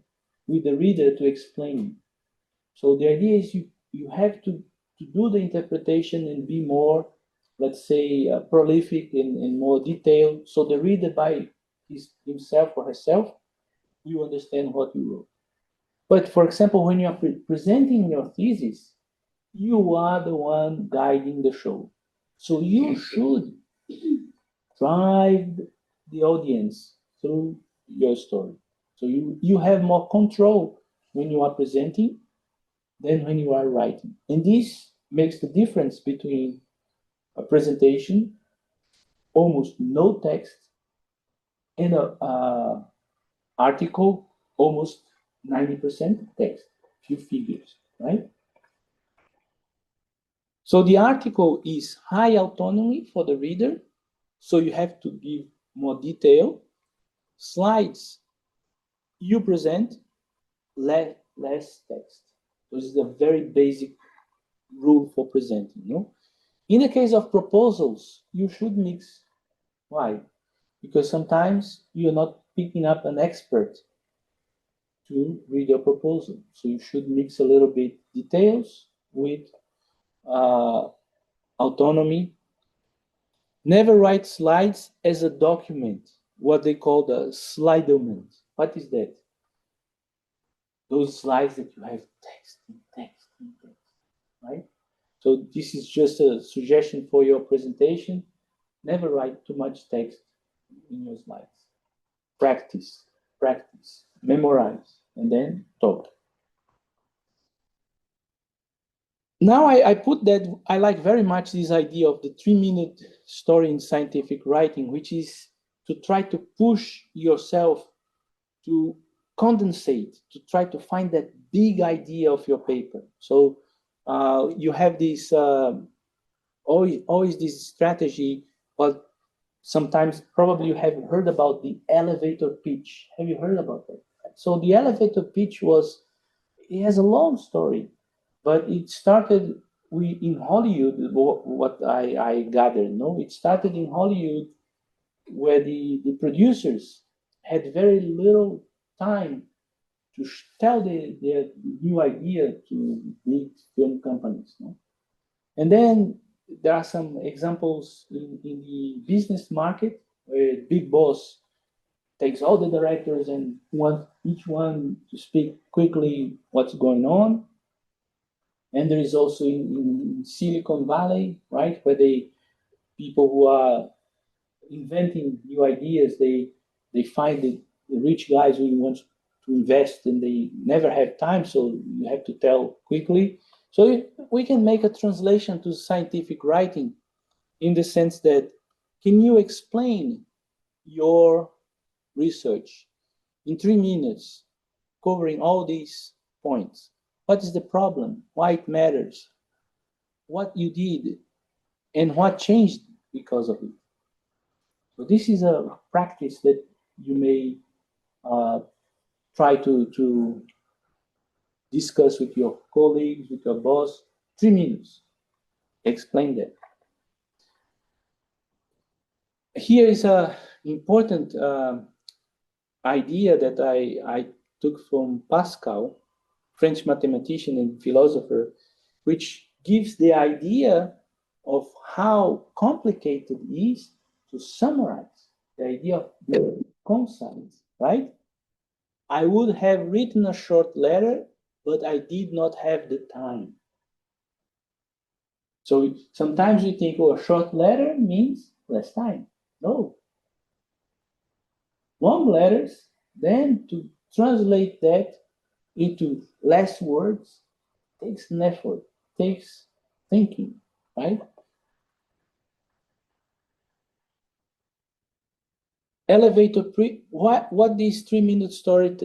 [SPEAKER 1] with the reader to explain. So the idea is you have to do the interpretation and be more, let's say, prolific and more detailed. So the reader by himself or herself, you understand what you wrote. But for example, when you are presenting your thesis, you are the one guiding the show. So you should drive the audience through your story. So you have more control when you are presenting than when you are writing. And this makes the difference between a presentation, almost no text, and a article, almost 90% text, few figures, right? So the article is high autonomy for the reader, so you have to give more detail. Slides, you present less text. This is a very basic rule for presenting. No? In the case of proposals, you should mix. Why? Because sometimes you're not picking up an expert to read your proposal. So you should mix a little bit details with autonomy. Never write slides as a document, what they call the slide document. What is that? Those slides that you have text and text and text, right? So this is just a suggestion for your presentation. Never write too much text in your slides. Practice, practice, memorize, and then talk. Now I put that, I like very much this idea of the 3-minute story in scientific writing, which is to try to push yourself to condensate, to try to find that big idea of your paper. So you have this, always this strategy, but sometimes probably you have heard about the elevator pitch. Have you heard about that? So the elevator pitch it has a long story, but it started in Hollywood, what I gathered. No, it started in Hollywood where the producers had very little time to tell their new idea to big film companies. No? And then there are some examples in the business market where big boss takes all the directors and wants each one to speak quickly what's going on. And there is also in Silicon Valley, right, where people who are inventing new ideas, they find the rich guys who want to invest and they never have time, so you have to tell quickly. So we can make a translation to scientific writing in the sense that, can you explain your research in 3 minutes, covering all these points? What is the problem? Why it matters? What you did and what changed because of it? So this is a practice that you may try to discuss with your colleagues, with your boss. 3 minutes. Explain that. Here is an important idea that I took from Pascal, French mathematician and philosopher, which gives the idea of how complicated it is to summarize, the idea of being concise, right? I would have written a short letter, but I did not have the time. So sometimes you think, oh, a short letter means less time. No. Long letters, then to translate that into less words takes an effort, takes thinking, right? Elevator what this 3-minute story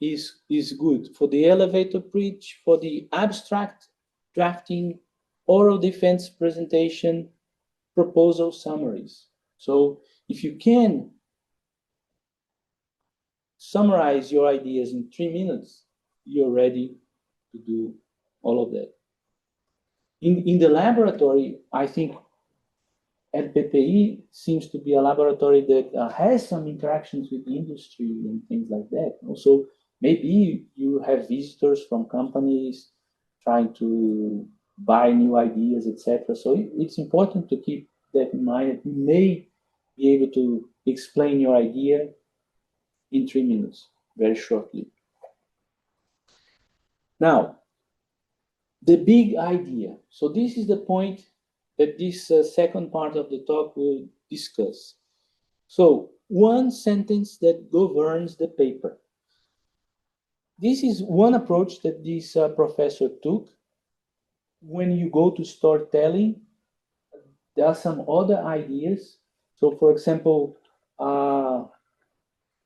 [SPEAKER 1] is good for the elevator pitch, for the abstract drafting, oral defense presentation, proposal summaries. So if you can summarize your ideas in 3 minutes, you're ready to do all of that. In the laboratory, I think LPPI seems to be a laboratory that has some interactions with industry and things like that. Also, maybe you have visitors from companies trying to buy new ideas, etc. So it's important to keep that in mind. You may be able to explain your idea in 3 minutes, very shortly. Now, the big idea. So this is the point that this second part of the talk will discuss. So one sentence that governs the paper. This is one approach that this professor took. When you go to storytelling, there are some other ideas. So for example,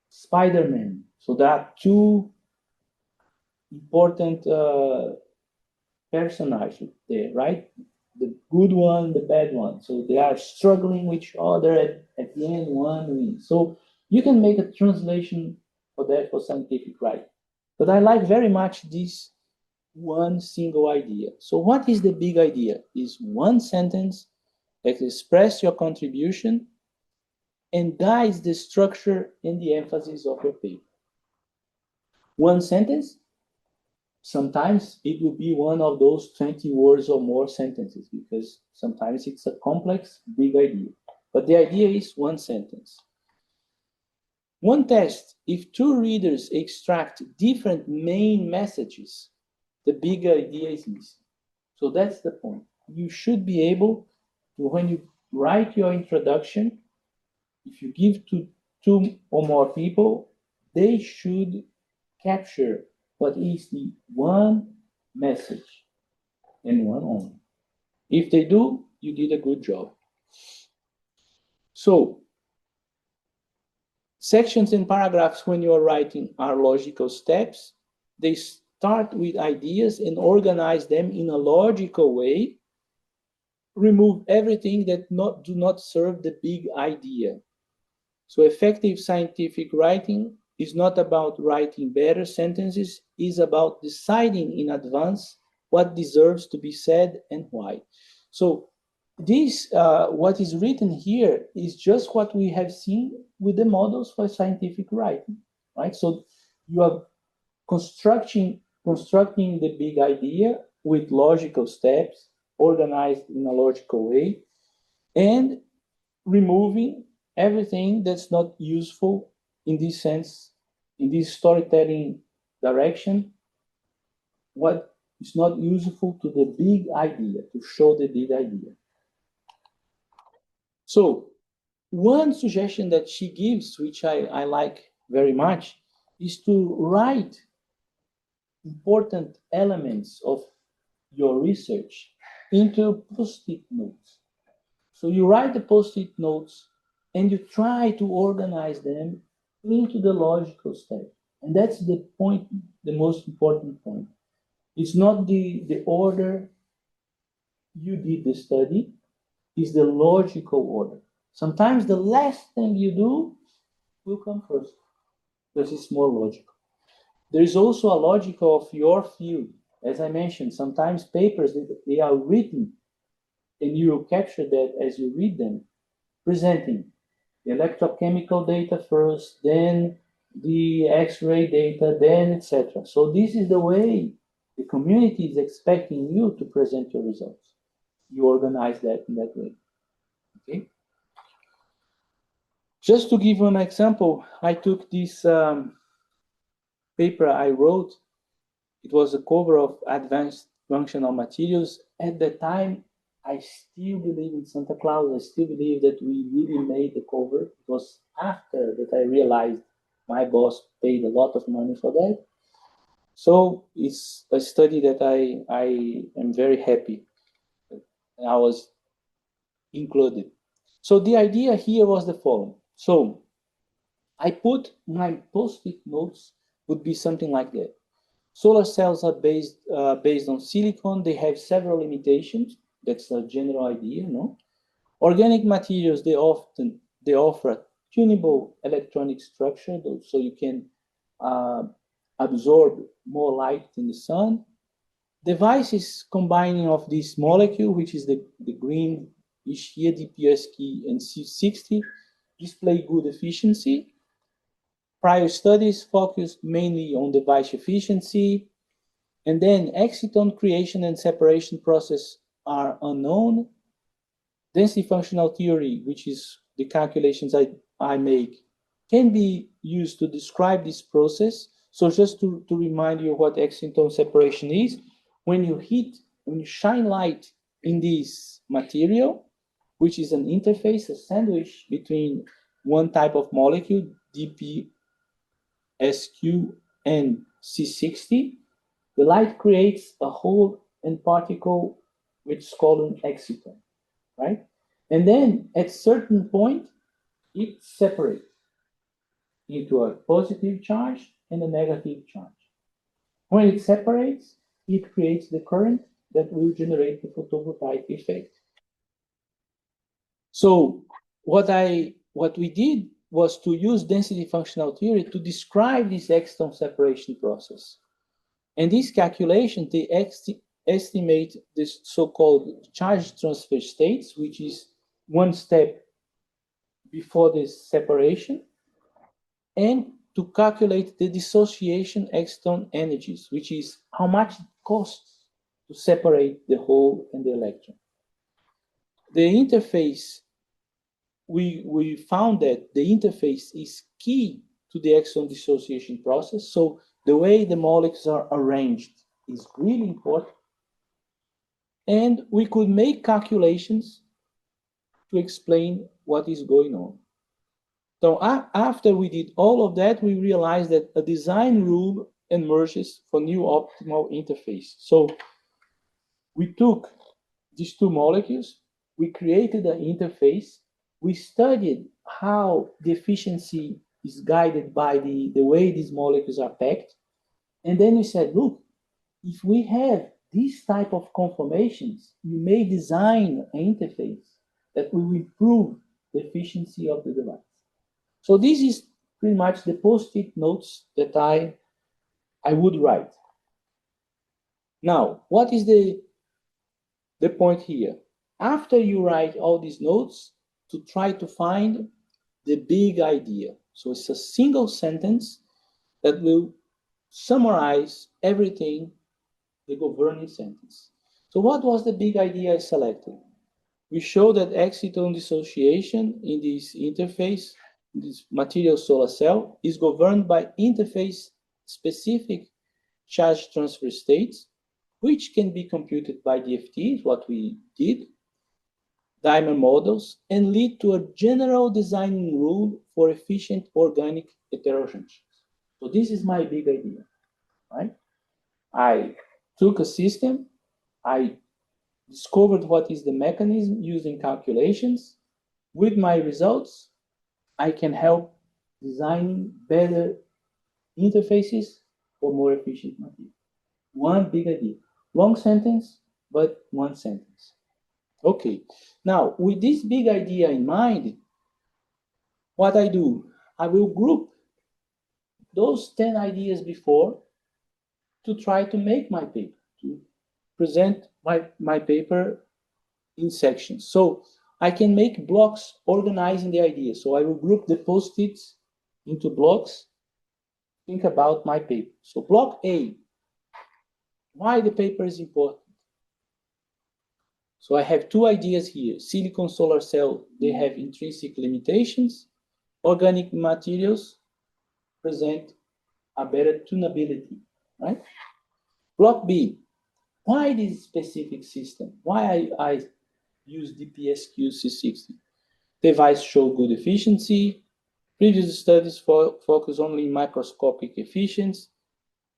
[SPEAKER 1] Spider-Man. So there are two important personages there, right? The good one, the bad one. So they are struggling with each other. At the end, one wins. So you can make a translation for that for scientific writing. But I like very much this one single idea. So what is the big idea? Is one sentence that expresses your contribution and guides the structure and the emphasis of your paper. One sentence, sometimes it will be one of those 20 words or more sentences, because sometimes it's a complex, big idea. But the idea is one sentence. One test, if two readers extract different main messages, the big idea is missing. So that's the point. You should be able to, when you write your introduction, if you give to two or more people, they should capture what is the one message and one only. If they do, you did a good job. So, sections and paragraphs when you are writing are logical steps. They start with ideas and organize them in a logical way. Remove everything that do not serve the big idea. So effective scientific writing is not about writing better sentences, it's about deciding in advance what deserves to be said and why. So this, what is written here is just what we have seen with the models for scientific writing, right? So you are constructing the big idea with logical steps, organized in a logical way, and removing everything that's not useful in this sense, in this storytelling direction, what is not useful to the big idea, to show the big idea. So one suggestion that she gives, which I like very much, is to write important elements of your research into post-it notes. So you write the post-it notes and you try to organize them into the logical step. And that's the point, the most important point. It's not the order you did the study, it's the logical order. Sometimes the last thing you do will come first, because it's more logical. There is also a logic of your field. As I mentioned, sometimes papers, they are written and you will capture that as you read them, presenting the electrochemical data first, then the X-ray data, then etc. So this is the way the community is expecting you to present your results. You organize that in that way. Okay. Just to give you an example, I took this paper I wrote. It was a cover of Advanced Functional Materials. At the time, I still believe in Santa Claus. I still believe that we really made the cover. It was after that I realized my boss paid a lot of money for that. So it's a study that I am very happy I was included. So the idea here was the following. So I put my post-it notes would be something like that. Solar cells are based on silicon. They have several limitations. That's a general idea, no? Organic materials, they offer a tunable electronic structure, so you can absorb more light in the sun. device is combining of this molecule, which is the greenish here, DPSK and C60, display good efficiency. Prior studies focused mainly on device efficiency, and then exciton creation and separation process are unknown. Density functional theory, which is the calculations I make, can be used to describe this process. So just to remind you what exciton separation is, when you shine light in this material, which is an interface, a sandwich between one type of molecule, DPSQ and C60, the light creates a hole and particle which is called an exciton, right? And then at certain point, it separates into a positive charge and a negative charge. When it separates, it creates the current that will generate the photovoltaic effect. So what we did was to use density functional theory to describe this exciton separation process. And this calculation, they estimate this so-called charge transfer states, which is one step before this separation, and to calculate the dissociation exciton energies, which is how much it costs to separate the hole and the electron. The interface, we found that the interface is key to the exciton dissociation process. So the way the molecules are arranged is really important. And we could make calculations to explain what is going on. So after we did all of that, we realized that a design rule emerges for new optimal interface. So we took these two molecules, we created an interface, we studied how the efficiency is guided by the way these molecules are packed, and then we said, look, if we have these type of conformations, you may design an interface that will improve the efficiency of the device. So this is pretty much the post-it notes that I would write. Now, what is the point here? After you write all these notes, to try to find the big idea. So it's a single sentence that will summarize everything, the governing sentence. So what was the big idea I selected? We show that exciton dissociation in this interface, this material solar cell, is governed by interface-specific charge transfer states, which can be computed by DFT, what we did, dimer models, and lead to a general designing rule for efficient organic heterojunctions. So this is my big idea, right? I took a system, I discovered what is the mechanism using calculations. With my results, I can help designing better interfaces for more efficient material. One big idea. Long sentence, but one sentence. Okay, now with this big idea in mind, what I do, I will group those 10 ideas before to try to make my paper, to present my paper in sections. So I can make blocks organizing the ideas. So I will group the post-its into blocks, think about my paper. So block A, why the paper is important. So I have two ideas here. Silicon solar cell, they have intrinsic limitations. Organic materials present a better tunability, right? Block B, why this specific system? Why I use DPSQ C60? Device show good efficiency. Previous studies focus only on microscopic efficiency.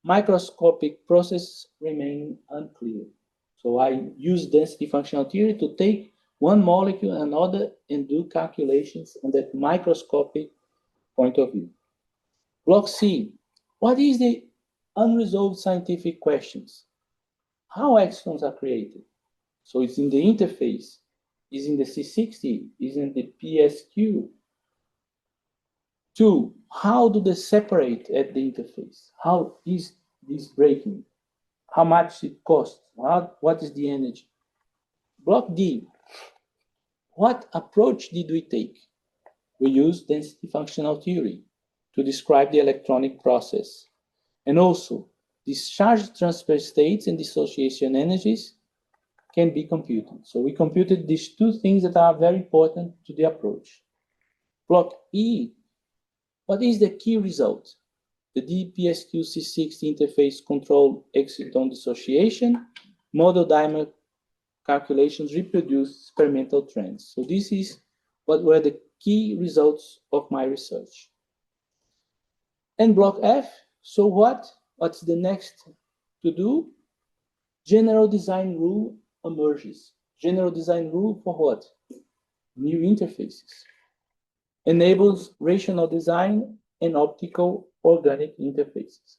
[SPEAKER 1] Microscopic processes remain unclear. So I use density functional theory to take one molecule and another and do calculations on that microscopic point of view. Block C, what is the unresolved scientific questions? How excitons are created? So it's in the interface, is in the C60, is in the PSQ. 2, how do they separate at the interface? How is this breaking? how much it costs, what is the energy. Block D, what approach did we take? We used density functional theory to describe the electronic process. And also, discharge transfer states and dissociation energies can be computed. So we computed these two things that are very important to the approach. Block E, what is the key result? The DPSQ-C60 interface control exciton dissociation, model dimer calculations reproduce experimental trends. So this is what were the key results of my research. And block F, so what's the next to do? General design rule emerges. General design rule for what? New interfaces. Enables rational design and optical organic interfaces.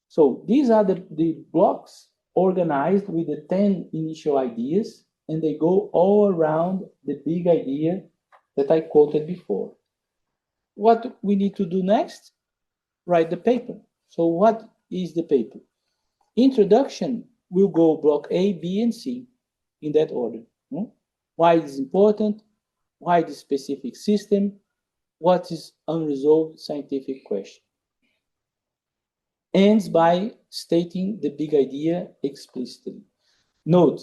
[SPEAKER 1] So these are the blocks organized with the 10 initial ideas, and they go all around the big idea that I quoted before. What we need to do next? Write the paper. So what is the paper? Introduction will go block A, B, and C in that order. Why it is important, why the specific system, what is unresolved scientific question. Ends by stating the big idea explicitly. Note,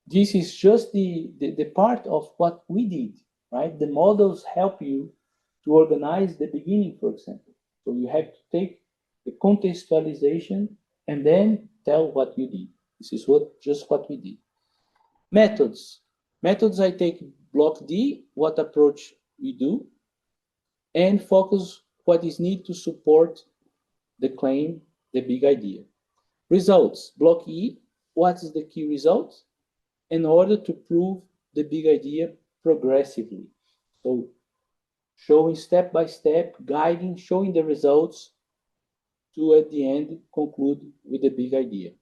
[SPEAKER 1] this is just the part of what we did, right? The models help you to organize the beginning, for example. So you have to take the contextualization and then tell what you did. This is just what we did. Methods. Methods, I take block D, what approach we do, and focus what is needed to support the claim, the big idea. Results, block E, what is the key result? In order to prove the big idea progressively. So showing step by step, guiding, showing the results to at the end conclude with the big idea.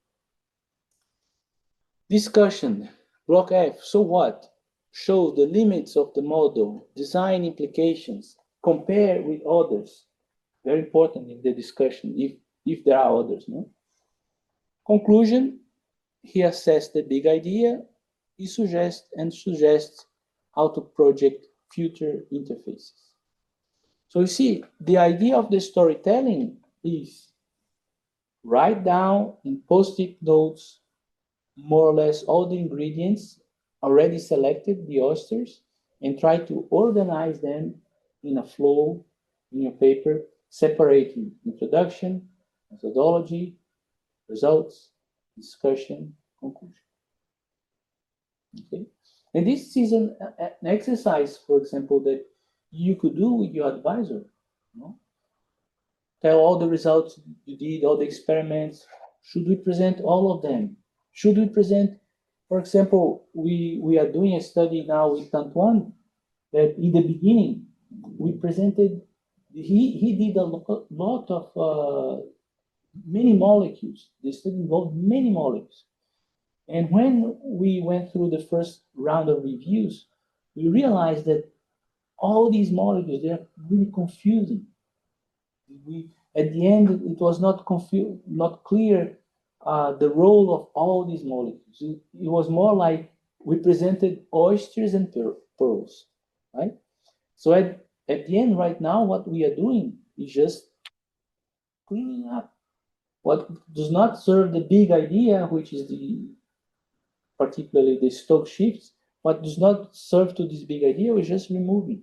[SPEAKER 1] Discussion, block F, so what? Show the limits of the model, design implications, compare with others. Very important in the discussion, if there are others. No? Conclusion, he assessed the big idea, he suggests how to project future interfaces. So you see, the idea of the storytelling is write down in post-it notes more or less all the ingredients already selected, the oysters, and try to organize them in a flow in your paper, separating introduction, methodology, results, discussion, conclusion. Okay? And this is an exercise, for example, that you could do with your advisor. You know? Tell all the results you did, all the experiments. Should we present all of them? Should we present, for example, we are doing a study now with Antoine that in the beginning we presented, he did a lot of many molecules. The study involved many molecules. And when we went through the first round of reviews, we realized that all these molecules, they're really confusing. At the end, it was not clear the role of all these molecules. It was more like we presented oysters and pearls, right? So at the end, right now, what we are doing is just cleaning up what does not serve the big idea, which is particularly the Stokes shifts. What does not serve to this big idea, we're just removing,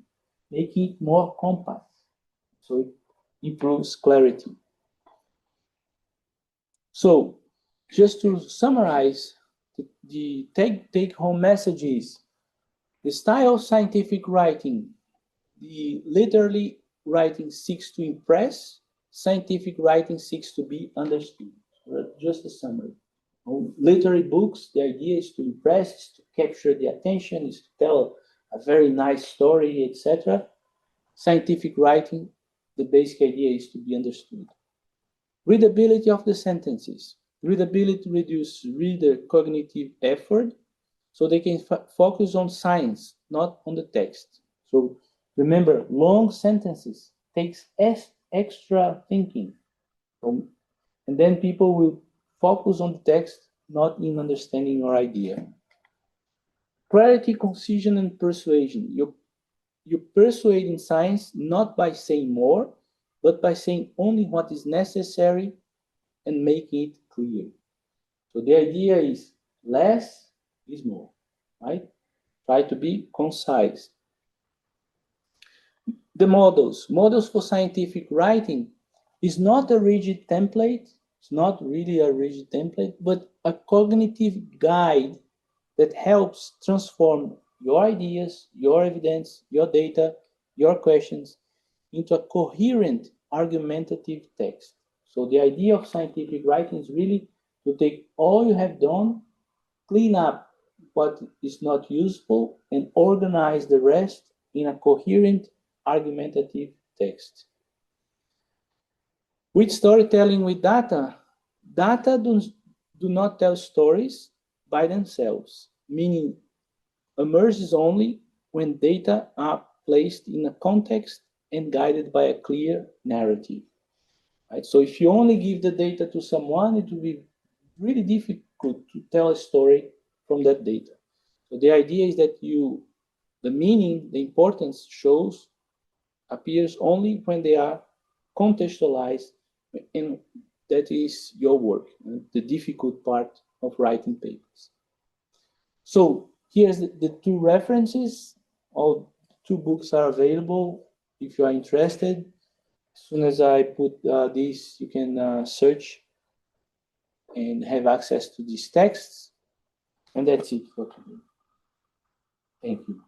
[SPEAKER 1] making it more compact. So it improves clarity. So just to summarize, the take-home message is the style of scientific writing, the literary writing seeks to impress, scientific writing seeks to be understood. Just a summary. Literary books, the idea is to impress, is to capture the attention, is to tell a very nice story, etc. Scientific writing, the basic idea is to be understood. Readability of the sentences. Readability reduces reader cognitive effort, so they can focus on science, not on the text. So remember, long sentences takes extra thinking. And then people will focus on the text, not in understanding your idea. Clarity, concision, and persuasion. You persuade in science not by saying more, but by saying only what is necessary and making it clear. So the idea is less is more, right? Try to be concise. The models for scientific writing is not a rigid template. It's not really a rigid template, but a cognitive guide that helps transform your ideas, your evidence, your data, your questions into a coherent argumentative text. So the idea of scientific writing is really to take all you have done, clean up what is not useful, and organize the rest in a coherent argumentative text. With storytelling with data, data do not tell stories by themselves, meaning emerges only when data are placed in a context and guided by a clear narrative. Right? So if you only give the data to someone, it will be really difficult to tell a story from that data. So the idea is that the meaning, the importance shows appears only when they are contextualized, and that is your work, the difficult part of writing papers. So here's the two references. All two books are available if you are interested. As soon as I put this, you can search and have access to these texts. And that's it for today. Thank you.